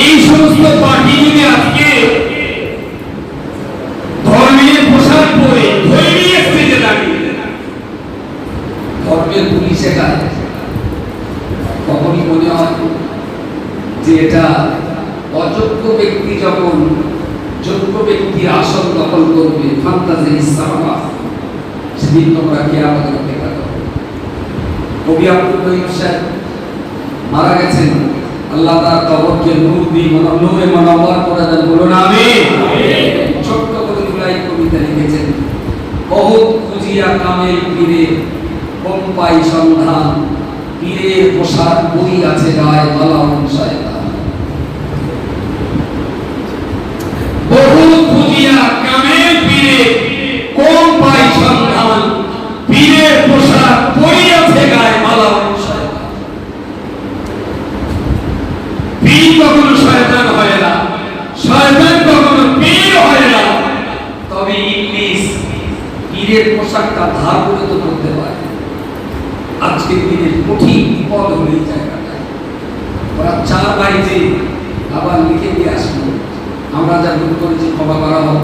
এই সমস্ত পার্টি যদি আজকে ধর্মের পোশাক পরে ধর্মীয় স্টেজে দাঁড়িয়ে ধর্মের পুলিশ এটা কখনই মনে হয় যে এটা অযোগ্য ব্যক্তি যখন যোগ্য ব্যক্তির আসন দখল করবে, ফান্তাজি ইসলামা, সেদিন তোমরা কে আমাদের অপেক্ষা করো। কবি আব্দুল রহিম সাহেব মারা গেছেন, আল্লাহ তার কবরকে নূর দিয়ে নূরে মুনাওয়ার করে দেন, বলুন আমিন। ছোট্ট করে দুলাই কবিতা লিখেছেন, বহুত খুঁজিয়া কামেল পীরে কম পাই সন্ধান, পীরের পোশাক বই আছে গায়ে মালাউন শয়তান। বহুত খুঁজিয়া কামেল পীরে কম পাই সন্ধান, পীরের পোশাক বই আছে গায়ে মালাউন শয়তান। পীর কখনো শয়তান হয় না, শয়তান কখনো পীর হয় না। তবে ইবলিস পীরের পোশাকটা ধার করে তো করতে পারে। আজকের দিনের কঠিন বিপদ হলো এই জায়গাটায়। ওরা চার ভাই যে আবার লিখে দিয়ে আসবো, আমরা যা ভুল করেছি ক্ষমা করা হোক,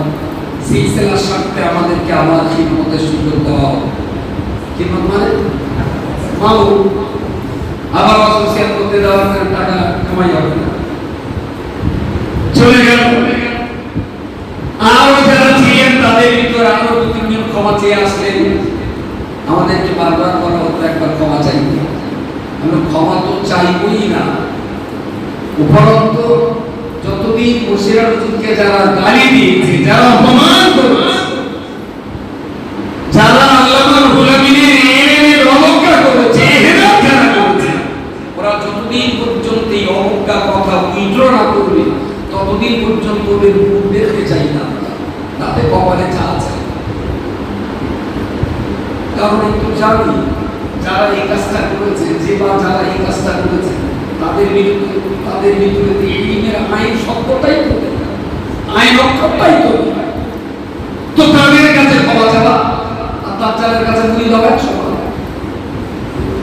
সিলসিলার স্বার্থে আমাদেরকে আবার খিদমতের সুযোগ দেওয়া হোক। খিদমত মানে মাও আবার অসোসিয়েট করতে দেওয়ার টাকা কামাই হবে না, চলে গেল। আরো যারা ছিলেন তাদের ভিতরে আরো দু তিনজন ক্ষমা চেয়ে আসলেন। আমাদেরকে বারবার বলা হতো একবার ক্ষমা চাইতে, আমরা ক্ষমা তো চাইবই না, উপরন্ত যতদিন বসিরা হুজুরকে যারা গালি দিয়েছে, যারা অপমান করেছে, যারা আল্লামার গোলামীর এলেমের অবজ্ঞা করেছে, হেদায়েত যারা করেছে, ওরা যতদিন পর্যন্ত এই অবজ্ঞা কথা উইথড্র না করবে ততদিন পর্যন্ত ওদের মুখ দেখতে চাই না, তাতে কপালে চা আছে। কারণ একটু জানি যারা এই কাজটা করেছে, যে বা যারা এই কাজটা করেছে তাদের ভিতরে ইলমের আইন শব্দটাই করবে না, আইন অক্ষরটাই করবে না। তো তাদের কাছে ক্ষমা চাওয়া আর তাদের কাছে মুড়ি দেওয়া সমান,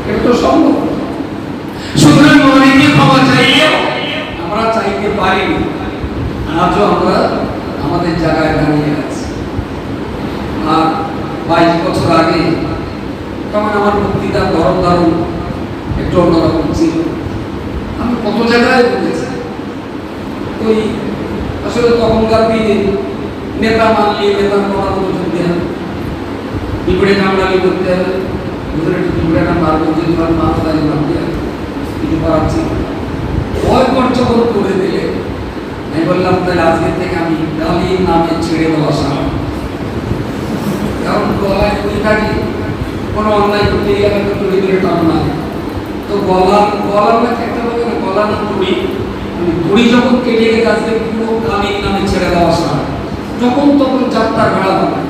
এটা তো সম্ভব। সুতরাং অনেকে ক্ষমা চাইলেও আমরা চাইতে পারিনি। আজও আমরা আমাদের জায়গায় দাঁড়িয়ে আছি। আর 22 বছর আগে তখন আমার বক্তৃতার ধরন একটু অন্যরকম ছিল। আমি কত জায়গায় বলেছি, ওই আসলে তখনকার দিনে নেতা মানলে নেতার কথা মতো চলতে হবে, পিঁপড়ে কামড়ালি করতে হবে, ভিতরে একটু পিঁপড়েটা মারবো, যে তোমার মাথায় মারতে হবে, কিছু করার ছিল। ভয় যখন করে দিলে আমি বললাম তাহলে আজকের থেকে আমি গালির নামে ছেড়ে দেওয়া সামনে। কারণ গলায় তুই থাকি, কোনো অন্যায় করতে গেলে আমাকে তুলে তুলে টানো না, তো গলার না একটা বলে না, গলা না তুড়ি, আমি তুড়ি যখন কেটে গেছে আজকে পুরো গালির নামে ছেড়ে দেওয়া সামনে। যখন তখন যাত্রার ভাড়া হবে,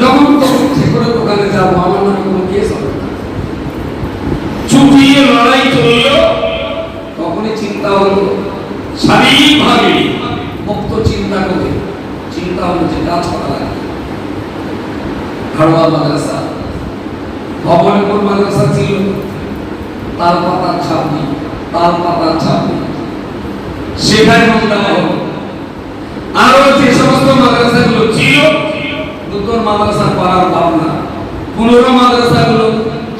যখন তখন যে করে দোকানে যাবো, আমার নামে কোনো কেস হবে না। চুটিয়ে লড়াই চললো, তখনই চিন্তা হলো স্বাধীনভাবে মুক্ত চিন্তা করে, চিন্তা হলো যে কাজ করা লাগে। খাড়োয়া মাদ্রাসা, ভবনপুর মাদ্রাসা ছিল, তাল পাতার ছাপনি, তাল পাতার ছাপনি, সেখানে মন্দির হলো। আরো যে সমস্ত মাদ্রাসাগুলো ছিল, নতুন মাদ্রাসা করার ভাবনা, পুরনো মাদ্রাসাগুলো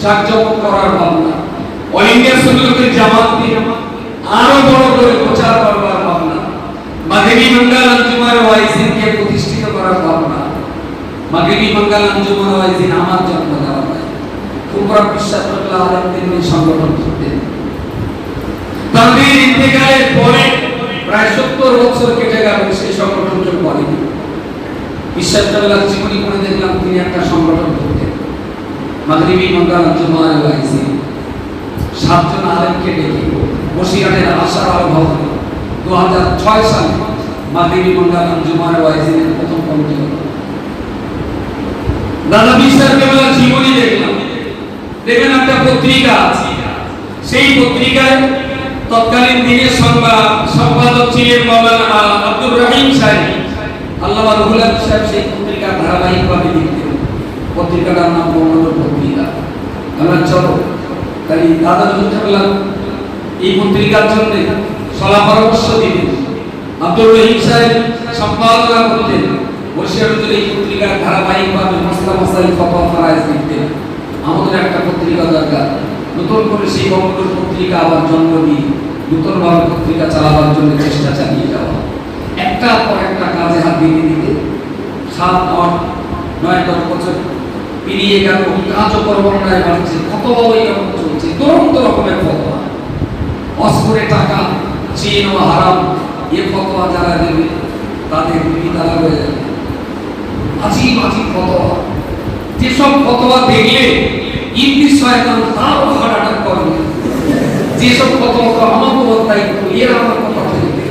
জাঁকজমক করার ভাবনা, অল ইন্ডিয়া সুন্নতের জামাত দিয়ে আরো বড় করে প্রচার করবার ভাবনা, মাগরিবি মঙ্গল আঞ্জুমান ওয়াইজিনকে প্রতিষ্ঠিত করার ভাবনা। মাগরিবি মঙ্গল আঞ্জুমান ওয়াইজিন আমার জন্ম দেওয়া হয়, কুমরা বিশ্বাসুল্লাহ আলমদিন সংগঠন করতেন। তাদের ইন্তেকালের পরে প্রায় 70 বছর কেটে গেল, সেই সংগঠনকে করেনি। বিশ্বাসুল্লাহ জীবনী করে দেখলাম তিনি একটা সংগঠন করতেন, মাগরিবি মঙ্গল আঞ্জুমান ওয়াইজিন। 7 জন আলেমকে ডেকে বসিরহাটের আশার আলো ভবনে 2006 সালে মাগরিবি মঙ্গল আঞ্জুমান ওয়াইজিনের প্রথম কমিটি হলো। দাদা বিশ্বাস কেবল জীবনী দেখলাম, দেখবেন একটা পত্রিকা আছে, সেই পত্রিকায় তৎকালীন দিনের সম্পাদক ছিলেন মাওলানা আব্দুর রহিম সাহেব, আল্লামা রুহুল আমিন সাহেব সেই পত্রিকা ধারাবাহিকভাবে লিখতেন। পত্রিকাটার নাম মোহাম্মদ পত্রিকা। আমরা চলো তাই দাদা থাকলাম এই পত্রিকার জন্য সলা পরামর্শ দিলেন। আব্দুর রহিম সাহেব সম্পাদনা করতেন, বসে এই পত্রিকার ধারাবাহিকভাবে মাসলা মাসাইল ফতোয়া ফারায়েজ লিখতেন। আমাদের একটা পত্রিকা দরকার, নতুন করে সেই বঙ্গবন্ধুর পত্রিকা আবার জন্ম দিয়ে নতুনভাবে পত্রিকা চালাবার জন্য চেষ্টা চালিয়ে যাওয়া। একটা পর একটা কাজে হাত দিতে দিতে 7, 8, 9, 10 বছর পেরিয়ে গেল, কাজও কর্মকাণ্ডায় বাড়ছে, ফতোয়াও এইরকম চলছে, দুরন্ত রকমের ফতোয়া। অস্করে টাকা চেয়ে নেওয়া হারাম, এ ফতোয়া যারা দেবে তাদের বিদায় হয়ে যাবে। আজিব আজিব ফতোয়া, যেসব ফতোয়া দেখলে ইবলিস শয়তান তাও হার্ট অ্যাটাক করবে, যেসব ফতোয়া আমাকে বলতাই এর আমার কথা বলতে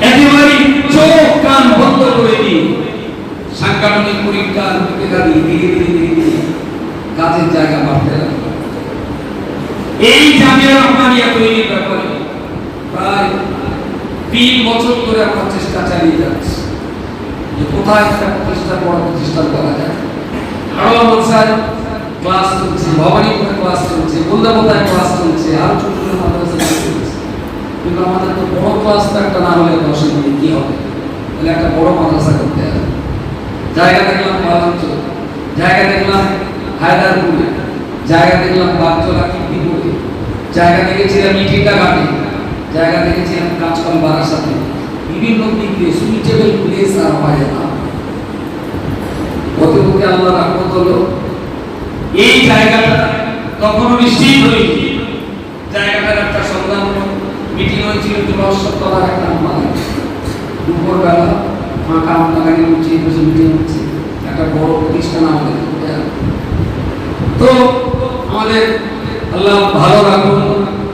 একেবারে চোখ কান বন্ধ করে দিয়ে সাংগঠনিক পরীক্ষার পরীক্ষা দিয়ে ধীরে ধীরে ধীরে ধীরে কাজের জায়গা বাড়তে লাগলো। এই জামিয়া রহমানিয়া তৈরির ব্যাপারে প্রায় 3 বছর ধরে আমরা চেষ্টা চালিয়ে যাচ্ছি যে কোথায় একটা প্রতিষ্ঠান, বড় প্রতিষ্ঠান করা যায়। আরো মাদ্রাসায় ক্লাস চলছে, ভবানীপুরে ক্লাস চলছে, বন্দাবতায় ক্লাস চলছে, আর ছোট ছোট মাদ্রাসায় চলছে। কিন্তু আমাদের তো বড় ক্লাস তো একটা না হলে দর্শন দিয়ে কি হবে, তাহলে একটা বড় মাদ্রাসা করতে হবে। জায়গা দেখলাম পালাঞ্চল, জায়গা দেখলাম হায়দারপুরে, জায়গা দেখলাম বাগচলা কীর্তিপুরে, জায়গা দেখেছিলাম ইটিটা ঘাটে, জায়গা দেখেছিলাম কাঁচকল বারাসাতে। বিভিন্ন দিক দিয়ে সুইটেবল প্লেস আর হয় না। ওতে ওতে আল্লাহ রহমত হলো, এই জায়গাটা তখনও নিশ্চিত হয়নি। জায়গাটার একটা সন্ধান মিটিং হয়েছিল জুলহসতলার একটা আমাদের দুপুরবেলা ফাঁকা আমদানি হচ্ছে, বসে মিটিং হচ্ছে, একটা বড় প্রতিষ্ঠান আমাদের করতে হবে। তো আমাদের আল্লাহ ভালো রাখুন,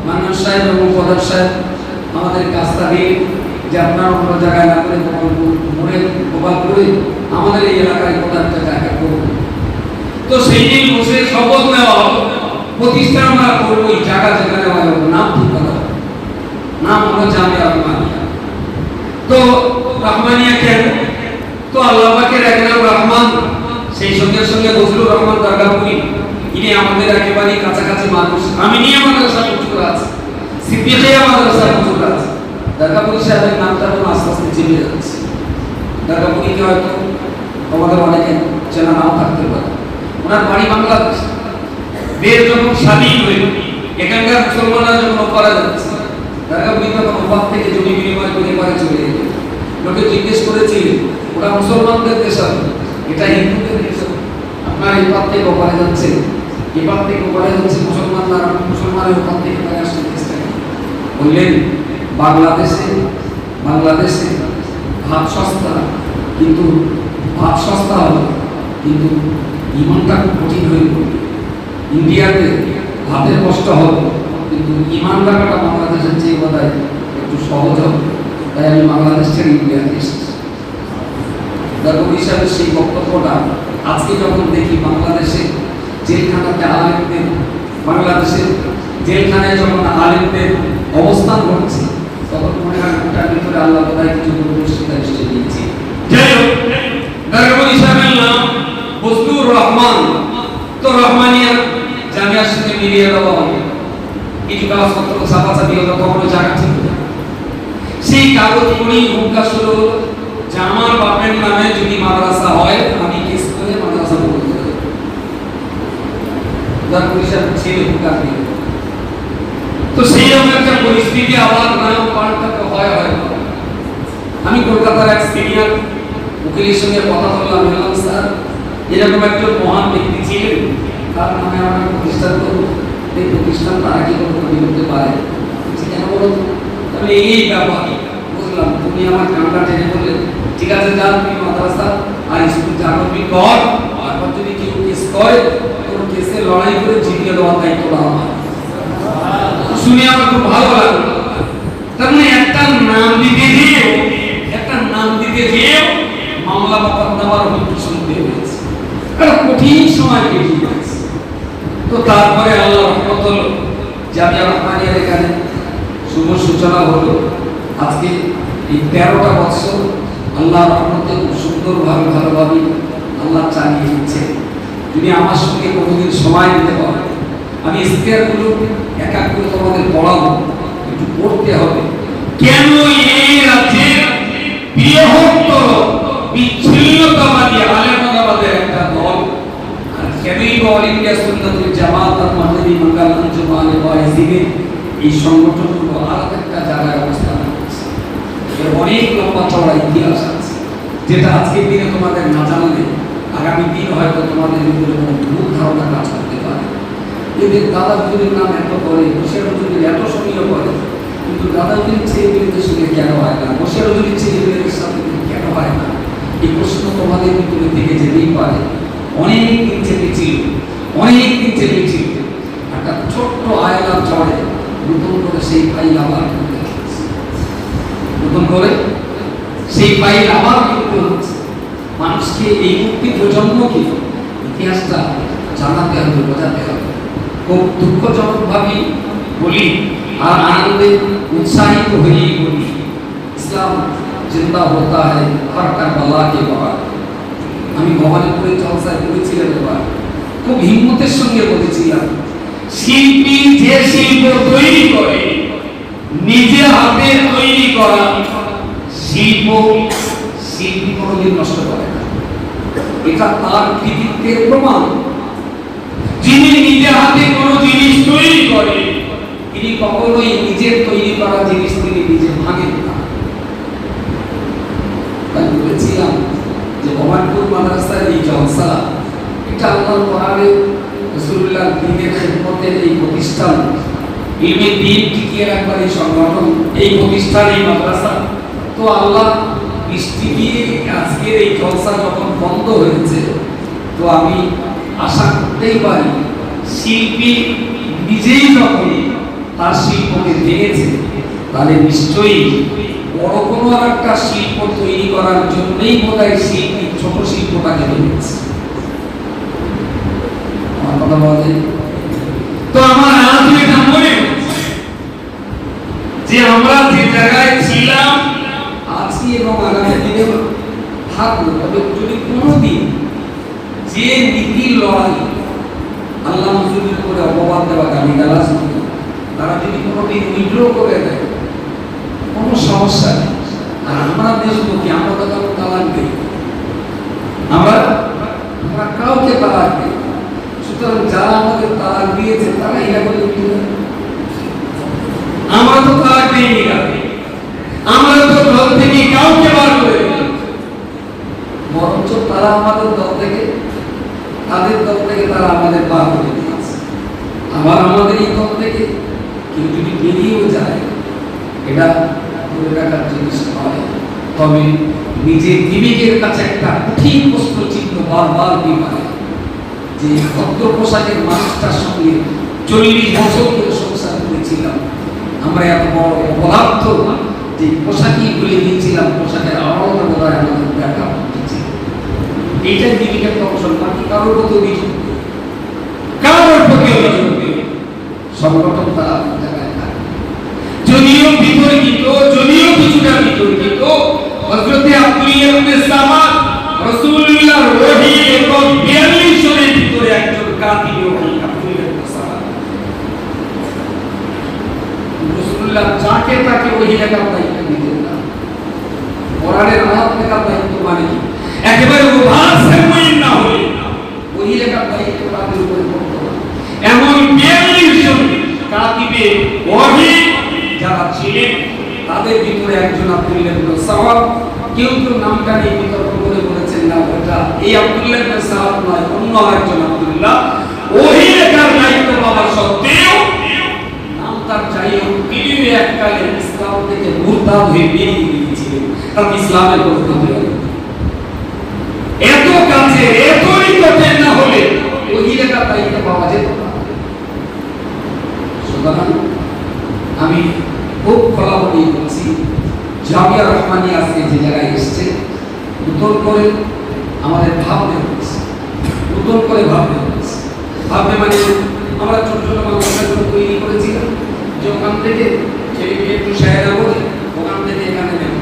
মান্নান সাহেব এবং প্রধান সাহেব আমাদের কাজটা দিয়ে যে আপনার অন্য জায়গায় না করে গোপালপুরে আমাদের এই এলাকায় কোথাও একটা জায়গা করবো। তো সেই দিন বসে শপথ নেওয়া হলো, প্রতিষ্ঠান আমরা করবো এই জায়গা যেখানে হয় নাম ঠিক করা, নাম হলো জামিয়া রহমানিয়া। তো রহমানিয়া কেন? তো আল্লাহ পাকের এক নাম রহমান, সেই সঙ্গে সঙ্গে বজলুর রহমান দরগাপুরি, ইনি আমাদের একেবারে কাছাকাছি মানুষ। আমি নিয়ে মাদ্রাসা হুজুর আছে, সিদ্দিকিয়া মাদ্রাসা হুজুর আছে। দরগাপুরি সাহেবের নামটা তো আস্তে আস্তে চিনে যাচ্ছে। দরগাপুরিকে হয়তো আমাদের অনেকে চেনা নাও থাকতে পারে। ওনার বাড়ি বাংলাদেশ। দেশ যখন স্বাধীন হয়ে এখানকার মুসলমানরা যখন ওপারে যাচ্ছে, দরগাপুরি তখন ওপার থেকে জমি বিনিময় করে এপারে চলে যেত। লোকে জিজ্ঞেস করেছিলেন ওরা মুসলমানদের দেশ, এটা হিন্দুদের দেশ, আপনার এপার থেকে ওপারে যাচ্ছে, এপার থেকে ওপারে যাচ্ছে মুসলমানরা, মুসলমানের ওপার থেকে এপারে আসছে দেশটা। বললেন বাংলাদেশে ভাত সস্তা, কিন্তু ভাত সস্তা হবে কিন্তু ইমানটা খুব কঠিন হয়ে পড়বে। ইন্ডিয়াতে ভাতের কষ্ট হবে কিন্তু ইমান রাখাটা বাংলাদেশের চেয়ে বোধহয় একটু সহজ হবে। তাই আমি বাংলাদেশ ছেড়ে ইন্ডিয়াতে এসেছি। দর্শক হিসাবে সেই বক্তব্যটা আজকে যখন দেখি বাংলাদেশে জেলখানাতে আলেমদের, বাংলাদেশের জেলখানায় যখন আলেমদের অবস্থান ঘটছে, তখন মনে হয় ওটার ভিতরে আল্লাহ বোধহয় কিছু দূরদর্শিতা এসে দিয়েছে। যাই হোক, দরগাপুর হিসাবের নাম বজলুর রহমান। তো রহমানিয়া জামিয়ার সাথে মিলিয়ে দেওয়া হবে, কিছু কাগজপত্র ছাপাছাপি হলো, কখনো জায়গা ঠিক না। সেই কাগজ পড়েই হুঙ্কা শুরু হলো যে আমার বাপের নামে যদি মাদ্রাসা হয় আমি কেস করে মাদ্রাসা বন্ধ করে দেবো। দরগাপুর হিসাবে ছেলে হুঙ্কা দিয়ে, তো সেই রকম একটা পরিস্থিতি আবার নাম পাল্টাতে হয়। আমি কলকাতার এক সিনিয়র উকিলের সঙ্গে কথা বললাম, বললাম স্যার এরকম একজন মহান ব্যক্তি ছিলেন, তার নামে আমরা প্রতিষ্ঠান করবো, এই প্রতিষ্ঠান তারা কি ক্ষতি করতে পারে? কেন বলো? তাহলে এই ব্যাপার বুঝলাম। তুমি আমার কামটা টেনে বললে ঠিক আছে, যা তুমি মাদ্রাসা আর স্কুল চাকরি কর, তারপর যদি কেউ কেস করে তোর কেসে লড়াই করে জিতিয়ে দেওয়ার দায়িত্ব আমার। শুনে আমার খুব ভালো লাগলো। তার মানে একটা নাম দিতে যেও মামলা মোকদ্দমার হুমকি শুনতে হয়েছে, একটা কঠিন সময় কেটে গেছে। তো তারপরে আল্লাহ রহমত হলো, জামিয়া রহমানিয়ার এখানে শুভ সূচনা হলো। আজকে এই 13টা বছর আল্লাহ রহমতে খুব সুন্দরভাবে ভালোভাবে আল্লাহ চালিয়ে দিচ্ছে। যদি আমার সঙ্গে কোনোদিন সময় দিতে পারে, আমি ইস্তেহারগুলো এক এক করে তোমাদের পড়াবো, একটু পড়তে হবে। কেন এই রাজ্যের বৃহত্তর বিচ্ছিন্নতাবাদী আলেমাবাদের একটা দল, আর কেনই অল ইন্ডিয়া সুন্নাতুল জামাত আর মাহমুদি মঙ্গল আঞ্জুমান ওয়াইজিনের এই সংগঠনগুলো আলাদা একটা জায়গায় অবস্থান করছে। এর অনেক লম্বা চওড়া ইতিহাস আছে, যেটা আজকের দিনে তোমাদের না জানলে আগামী দিন হয়তো তোমাদের ভিতরে কোনো ভুল ধারণা কাজ করতে পারে। এদের দাদা হুজুরের নাম এত করে, বসির হুজুরের এত সমীহ করে, কিন্তু দাদা হুজুরের ছেলেমেয়েদের সঙ্গে কেন হয় না, বসির হুজুরের ছেলেমেয়েদের সাথে কেন হয় না, এই প্রশ্ন তোমাদের ভিতরে থেকে যেতেই পারে। অনেক দিন চেপেছিল, অনেক দিন চেপেছিল, একটা ছোট্ট আয়লার চড়ে নতুন করে সেই ফাইল আবার খুলতে হচ্ছে, নতুন করে সেই ফাইল আবার খুলতে হচ্ছে। মানুষকে এই মুক্তি প্রজন্মকে ইতিহাসটা জানাতে হবে, বোঝাতে হবে। খুব দুঃখজনকভাবেই বলি আর আনন্দে উৎসাহিত হয়েই বলি, ইসলাম জিন্দা হতা হয় হর কারবালা কে বাদ। আমি ভবানীপুরে জলসায় বলেছিলাম এবার, খুব হিম্মতের সঙ্গে বলেছিলাম, শিল্পী যে শিল্প তৈরি করে, নিজে হাতে তৈরি করা শিল্প, শিল্পী কোনোদিন নষ্ট করে না, এটা তার কৃতিত্বের প্রমাণ। যিনি নিজে হাতে কোনো জিনিস তৈরি করে, তিনি কখনোই নিজের তৈরি করা জিনিস তিনি নিজে ভাঙেন না। তাই বলেছিলাম যে ভবানীপুর মাদ্রাসার এই জলসা, এটা আল্লাহর কোরআনে রাসূলুল্লাহ দ্বীনের খিদমতের এই প্রতিষ্ঠান, ইলমে দ্বীন টিকিয়ে রাখবার এই সংগঠন, এই প্রতিষ্ঠান, এই মাদ্রাসা। তো আল্লাহ বৃষ্টি দিয়ে আজকের এই জলসা যখন বন্ধ হয়েছে, তো আমি আশা করতেই পারি শিল্পী নিজেই যখন তার শিল্পকে ভেঙেছে, তাহলে নিশ্চয়ই বড় কোনো একটা শিল্প তৈরি করার জন্যই বোধহয় শিল্পী ছোট শিল্পটাকে ভেঙেছে। আমার কথা বলে তো আমার আজ এটা মনে হচ্ছে যে আমরা যে জায়গায় ছিলাম, আছি এবং আগামী দিনে থাকবো, তবে যদি কোনোদিন যে নীতির লড়াই আল্লাহ নজরুলের করে অপবাদ দেওয়া গালিগালাজ, তারা যদি কোনোদিন উইড্র করে দেয়, কোনো সমস্যা নেই। আর আমরা দেশমুখী, আমরা তো কারো তালাক দেই, আমরা কাউকে তালাক দিই। সুতরাং যারা আমাদের তালাক দিয়েছে তারা ইয়া বলে, আমরা তো তালাক দিইনি, আমরা তো দল থেকে কাউকে বার করে দিই, বরঞ্চ তারা আমাদের দল থেকে, তাদের দল থেকে তারা আমাদের বার করে দিয়েছে। আবার আমাদের এই দল থেকে কেউ যদি বেরিয়েও যায়, এটা ধরে রাখার জিনিস নয়। তবে নিজের বিবেকের কাছে একটা কঠিন প্রশ্ন চিহ্ন বারবার বিমানে, যে ভদ্র পোশাকের মানুষটার সঙ্গে 40 বছর ধরে সংসার করেছিলাম, আমরা এত বড় অপদার্থ যে পোশাকই ভুলে গিয়েছিলাম, পোশাকের আড়ালে বোধ হয় আমাদের দেখা হচ্ছে। এইটাই বিবেকের দর্শন, বাকি কারোর প্রতি অভিযোগ, কারোর প্রতি অভিযোগ সংগঠন তারা জায়গায় থাকে। যদিও বিতর্কিত, যদিও কিছুটা বিতর্কিত, হযরতে আব্দুল্লাহ ইবনে সামাদ রাসূলুল্লাহর ওহী এবং 42 জনের ভিতরে একজন কাতিব ওহী আব্দুল্লাহ ইবনে সামাদ। রাসূলুল্লাহ যাকে তাকে ওহী লেখার দায়িত্ব দিতেন না, কোরআনের আয়াত লেখার দায়িত্ব মানে কি, একেবারে উদাস মুমিন না হলে ওহী লেখার দায়িত্ব তাদের উপরে পড়তো না। এমন 42 জন কাতিবে ওহী যারা ছিলেন, তাদের ভিতরে একজন আব্দুল্লাহ ইবনে সামাদ। কেউ কেউ নামটা নিয়ে বিতর্ক করে বলেছেন না, ওটা এই আব্দুল্লাহ ইবনে সামাদ নয়, অন্য একজন আব্দুল্লাহ। ওহী লেখার দায়িত্ব পাওয়া সত্ত্বেও নাম তার চাই হোক, তিনি এককালে ইসলাম থেকে মুরতাদ হয়ে বেরিয়ে গিয়েছিলেন, তার ইসলামের পদ্ধতি এত কাছে, এত নিকটে না হলে ওহী লেখার দায়িত্ব পাওয়া যেত না। সুতরাং আমি খুব খোলাখুলি বলছি, জামিয়া রহমানিয়া আজকে যে জায়গায় এসছে, নতুন করে আমাদের ভাবতে হচ্ছে, নতুন করে ভাবতে হচ্ছে। ভাবতে মানে আমরা ছোট ছোট মানুষগুলো তৈরি করেছিলাম যে ওখান থেকে ছেলেকে একটু সাহেরা বলে ওখান থেকে এখানে নেব।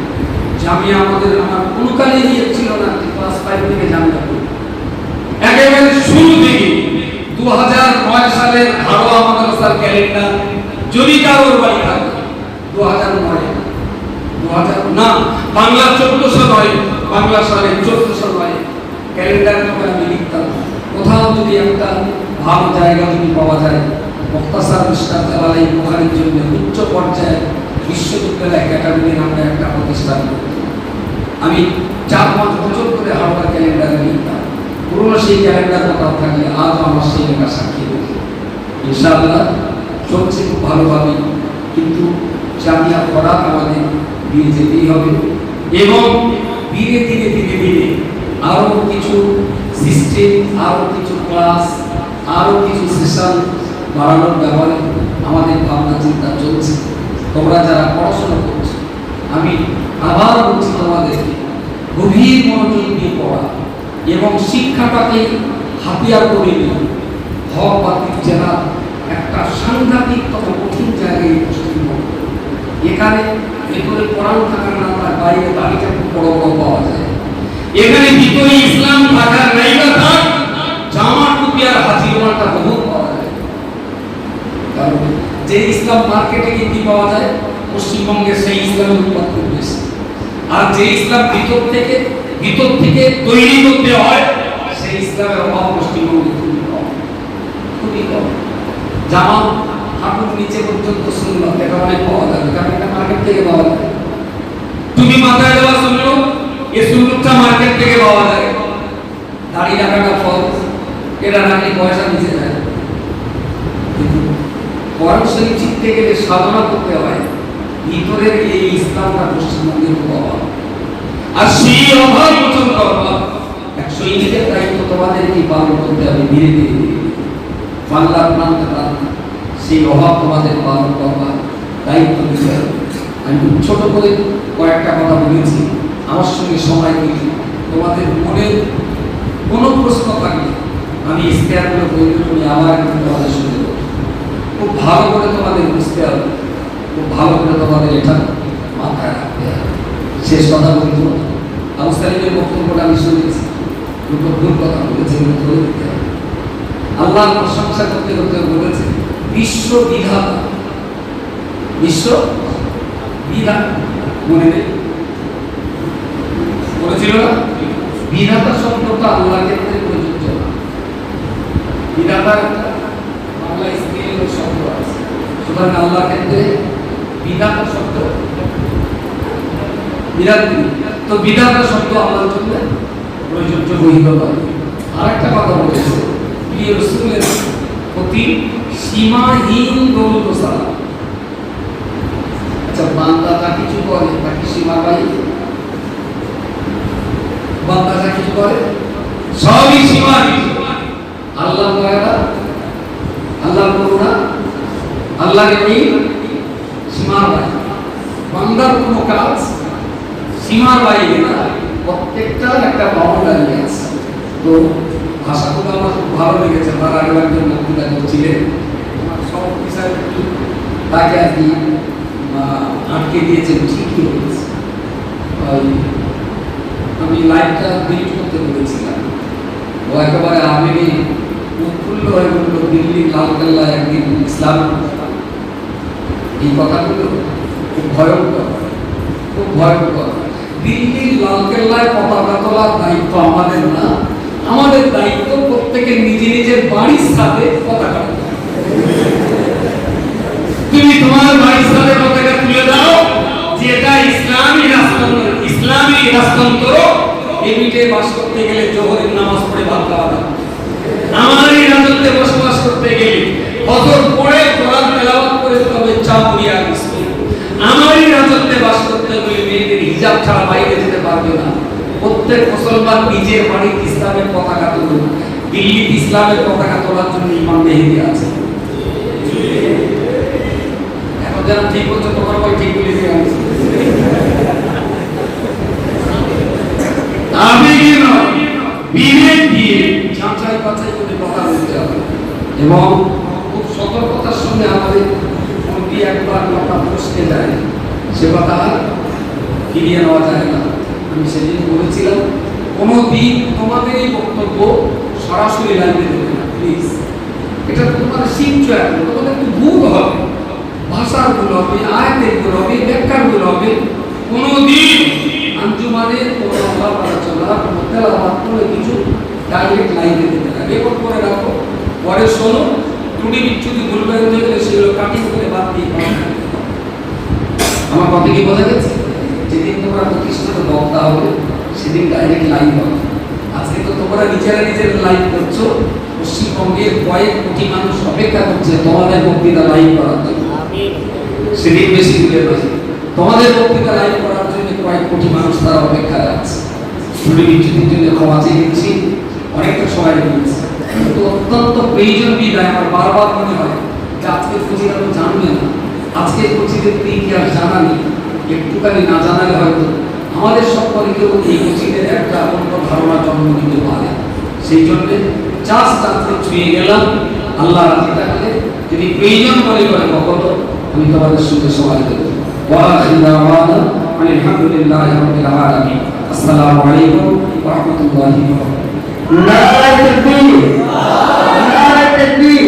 জামিয়া আমাদের আমার কোনো কালে নিয়ে ছিল না, ক্লাস 5 থেকে জামিয়া পড়ি। একেবারে শুরু থেকে 2009 সালের ঘরোয়া মাদ্রাসার ক্যালেন্ডার যদি কারোর বাড়ি থাকে 2009 না বাংলা 1400 নয়, বাংলা সালে 1400 নয় ক্যালেন্ডার তখন আমি লিখতাম। কোথাও যদি একটা ভালো জায়গা যদি পাওয়া যায়, মুখতাসার মিশকাত আল বুখারীর জন্য উচ্চ পর্যায়ে বিশ্ববিদ্যালয় একাডেমির আমরা একটা প্রতিষ্ঠান করি। আমি 4-5 বছর ধরে হাওড়া ক্যালেন্ডার লিখতাম। পুরনো সেই ক্যালেন্ডার কোথাও থাকলে আজ আমার সেই লেখা সাক্ষী দেবে। ইনশাআল্লাহ চলছে খুব ভালোভাবে, কিন্তু জামিয়া পড়া আমাদের দিয়ে যেতেই হবে এবং ধীরে ধীরে ধীরে ধীরে আরও কিছু সিস্টেম, আরও কিছু ক্লাস, আরও কিছু সেশন বাড়ানোর ব্যাপারে আমাদের ভাবনা চিন্তা চলছে। তোমরা যারা পড়াশোনা করছো, আমি আবার বলছি তোমাদেরকে গভীর মনোযোগ দিয়ে পড়া এবং শিক্ষাটাকে হাতিয়ার করে নিয়ে হক বাতিল জেলা একটা সাংঘাতিক কঠিন জায়গায় পশ্চিমবঙ্গ। এখানে ভেতরে কোরআন থাকার না তার বাইরে বাড়িটা খুব বড় বড় পাওয়া যায়। এখানে ভিতরে ইসলাম থাকার নাইবা থাক জামা টুপি আর হাজিরমাটা বহুত পাওয়া যায়। কারণ যে ইসলাম মার্কেটে কিনতে পাওয়া যায় পশ্চিমবঙ্গে সেই ইসলামের উৎপাদ খুব বেশি। আর যে ইসলাম ভিতর থেকে তৈরি করতে হয় সেই ইসলামের অভাব পশ্চিমবঙ্গে খুবই কম। জামা হাঁটুর নিচে পর্যন্ত সুন্নত, এটা অনেক পাওয়া যাবে, কারণ এটা মার্কেট থেকে পাওয়া যায়। তুমি মাথায় দেওয়া সুন্নত, এই সুন্নতটা মার্কেট থেকে পাওয়া যায়। দাড়ি রাখাটা ফরজ, এটা রাখলে পয়সা নিচে যায়। কিন্তু কোরআন শরীফ শিখতে গেলে সাধনা করতে হয়, ভিতরের এই ইসলামটা পশ্চিমবঙ্গের পাওয়া। আর সেই অভাব মোচন করবা 100 ইউনিটের দায়িত্ব তোমাদেরকে পালন করতে হবে ধীরে ধীরে ধীরে। বাংলার প্রান্তে প্রান্তে সেই অভাব তোমাদের পালন করবার দায়িত্ব নিতে হবে। আমি খুব ছোট করে কয়েকটা কথা বলেছি, আমার সঙ্গে সময় দিয়েছি। তোমাদের মনের কোনো প্রশ্ন থাকলে আমি ইস্তেহারগুলো তৈরি করি, আবার তোমাদের সঙ্গে খুব ভালো করে তোমাদের বুঝতে হবে, খুব ভালো করে তোমাদের এটা মাথায় রাখতে হবে। শেষ কথা বলবো, আবু সালিমের বক্তব্যটা আমি শুনেছি, দুটো ভুল কথা বলেছে, ধরে দিতে হবে। আল্লাহর প্রশংসা করতে করতে বলেছে বিশ্ব বিধাতা, বিশ্ব বিধাতা মনে নেই বলেছিল না? বিধাতা শব্দটা আল্লাহর ক্ষেত্রে প্রযোজ্য না। বিধাতা বাংলা স্ত্রীর শব্দ আছে, সুতরাং আল্লাহর ক্ষেত্রে বিধাতা শব্দ তো বিধাতা শব্দ আল্লাহর জন্য প্রযোজ্য হইল না। আর একটা কথা বলেছে, প্রিয় রাসূলের প্রতি সীমাহীন দরুদ ও সালাম। আচ্ছা, বান্দা যা কিছু করে তাকে সীমা পাই, বান্দা যা কিছু করে সবই সীমাহীন। আল্লাহ দয়া, আল্লাহ করুণা, আল্লাহর এই সীমার বাইরে। বান্দার কোনো কাজ সীমার বাইরে না, প্রত্যেকটার একটা বাউন্ডারি আছে। তো ভাষাগুলো আমার খুব ভালো লেগেছে। তার আগে একজন বক্তৃতা করছিলেন, সব বিষয় তাকে আর কি আটকে দিয়েছেন, ঠিকই হয়েছে। আমি লাইভটা ডিলিট করতে বলেছিলাম, ও একেবারে আবেগে উৎফুল্ল হয়ে বলল দিল্লির লালকেল্লায় একদিন ইসলাম। এই কথাগুলো খুব ভয়ঙ্কর, খুব ভয়ঙ্কর। দিল্লির লালকেল্লায় পতাকা তোলার দায়িত্ব আমাদের না, আমাদের দায়িত্ব প্রত্যেকের নিজের বাড়ির সাথে পতাকা। তুমি তোমার বাড়ির সাথে পতাকা তুলে দাও, যেটা ইসলামী রাষ্ট্রতন্ত্র। ইসলামী রাষ্ট্রতন্ত্র এমিটে বাস করতে গেলে জোহরের নামাজ পড়ে ভাত খাওয়া দাও। আমারই রাজত্বে বসবাস করতে গেলে ফজর পড়ে কোরআন তেলাওয়াত করে তবে চা পুরিয়া বিস্কুট। আমারই রাজত্বে বাস করতে গেলে মেয়েদের হিজাব ছাড়া বাইরে যেতে পারবে না। প্রত্যেক মুসলমান নিজের বাড়ির ইসলামের পতাকা তুলুন। দিল্লিতে ইসলামের পতাকা তোলার জন্য ইমাম মেহেদী আছে। এখন যারা ঠিক বলছে তোমার ভাই ঠিক বলেছে। আবেগে নয়, বিবেক দিয়ে যাচাই বাছাই করে কথা বলতে হবে এবং খুব সতর্কতার সঙ্গে আমাদের যদি একবার কথা বসতে যায় সে কথা ফিরিয়ে নেওয়া যায় না। আমি সেদিন বলেছিলাম কোনো দিন তোমাদের এই বক্তব্য সরাসরি লাইভে দেবে না প্লিজ। এটা তোমার শিখছো এখন, তোমাদের একটু ভুল হবে, ভাষার ভুল হবে, আয়াতের ভুল হবে, ব্যাখ্যার ভুল হবে। কোনো দিন আঞ্জুমানের কোনো আলাপ আলোচনা কোনো তেলাওয়াত কোনো কিছু ডাইরেক্ট লাইভে দেবে না, রেকর্ড করে রাখো, পরে শোনো, ত্রুটি বিচ্ছুতি ভুল করে গেলে সেগুলো কাটিং করে বাদ দিয়ে আমার কথা কি বোঝা গেছে? যেদিন তোমরা প্রতিষ্ঠিত বক্তা হবে সেদিন ডাইরেক্ট লাইভ হবে। আজকে তো তোমরা নিজেরা লাইভ করছো, পশ্চিমবঙ্গের কয়েক কোটি মানুষ অপেক্ষা করছে তোমাদের বক্তৃতা লাইভ করার জন্য। সেদিন বেশি দূরে নয়, তোমাদের বক্তৃতা লাইভ করার জন্য কয়েক কোটি মানুষ তারা অপেক্ষায় আছে। ত্রুটি বিচ্ছুতির জন্য ক্ষমা চেয়ে নিচ্ছি, অনেকটা সময় লেগেছে, কিন্তু অত্যন্ত প্রয়োজন বিদায় আমার বারবার মনে হয় যে আজকের ফজিলত তো জানবে না, আজকের ফজিলের ইতিহাস জানা নেই, একটুখানি না জানালে হয়তো আমাদের সম্পর্কেও এই ফজিলের একটা অন্য ধারণা জন্ম নিতে পারে। সেই জন্যে জাস্ট আজকে ছুঁয়ে গেলাম, আল্লাহ রাজি থাকলে যদি প্রয়োজন মনে করে কখনো আমি তোমাদের সঙ্গে সবাই দেবো। আলহামদুলিল্লাহি রাব্বিল আলামিন। আসসালামু আলাইকুম ওয়া রাহমাতুল্লাহি ওয়া বারাকাতুহু। নারায়ে তাকবীর, নারায়ে তাকবীর।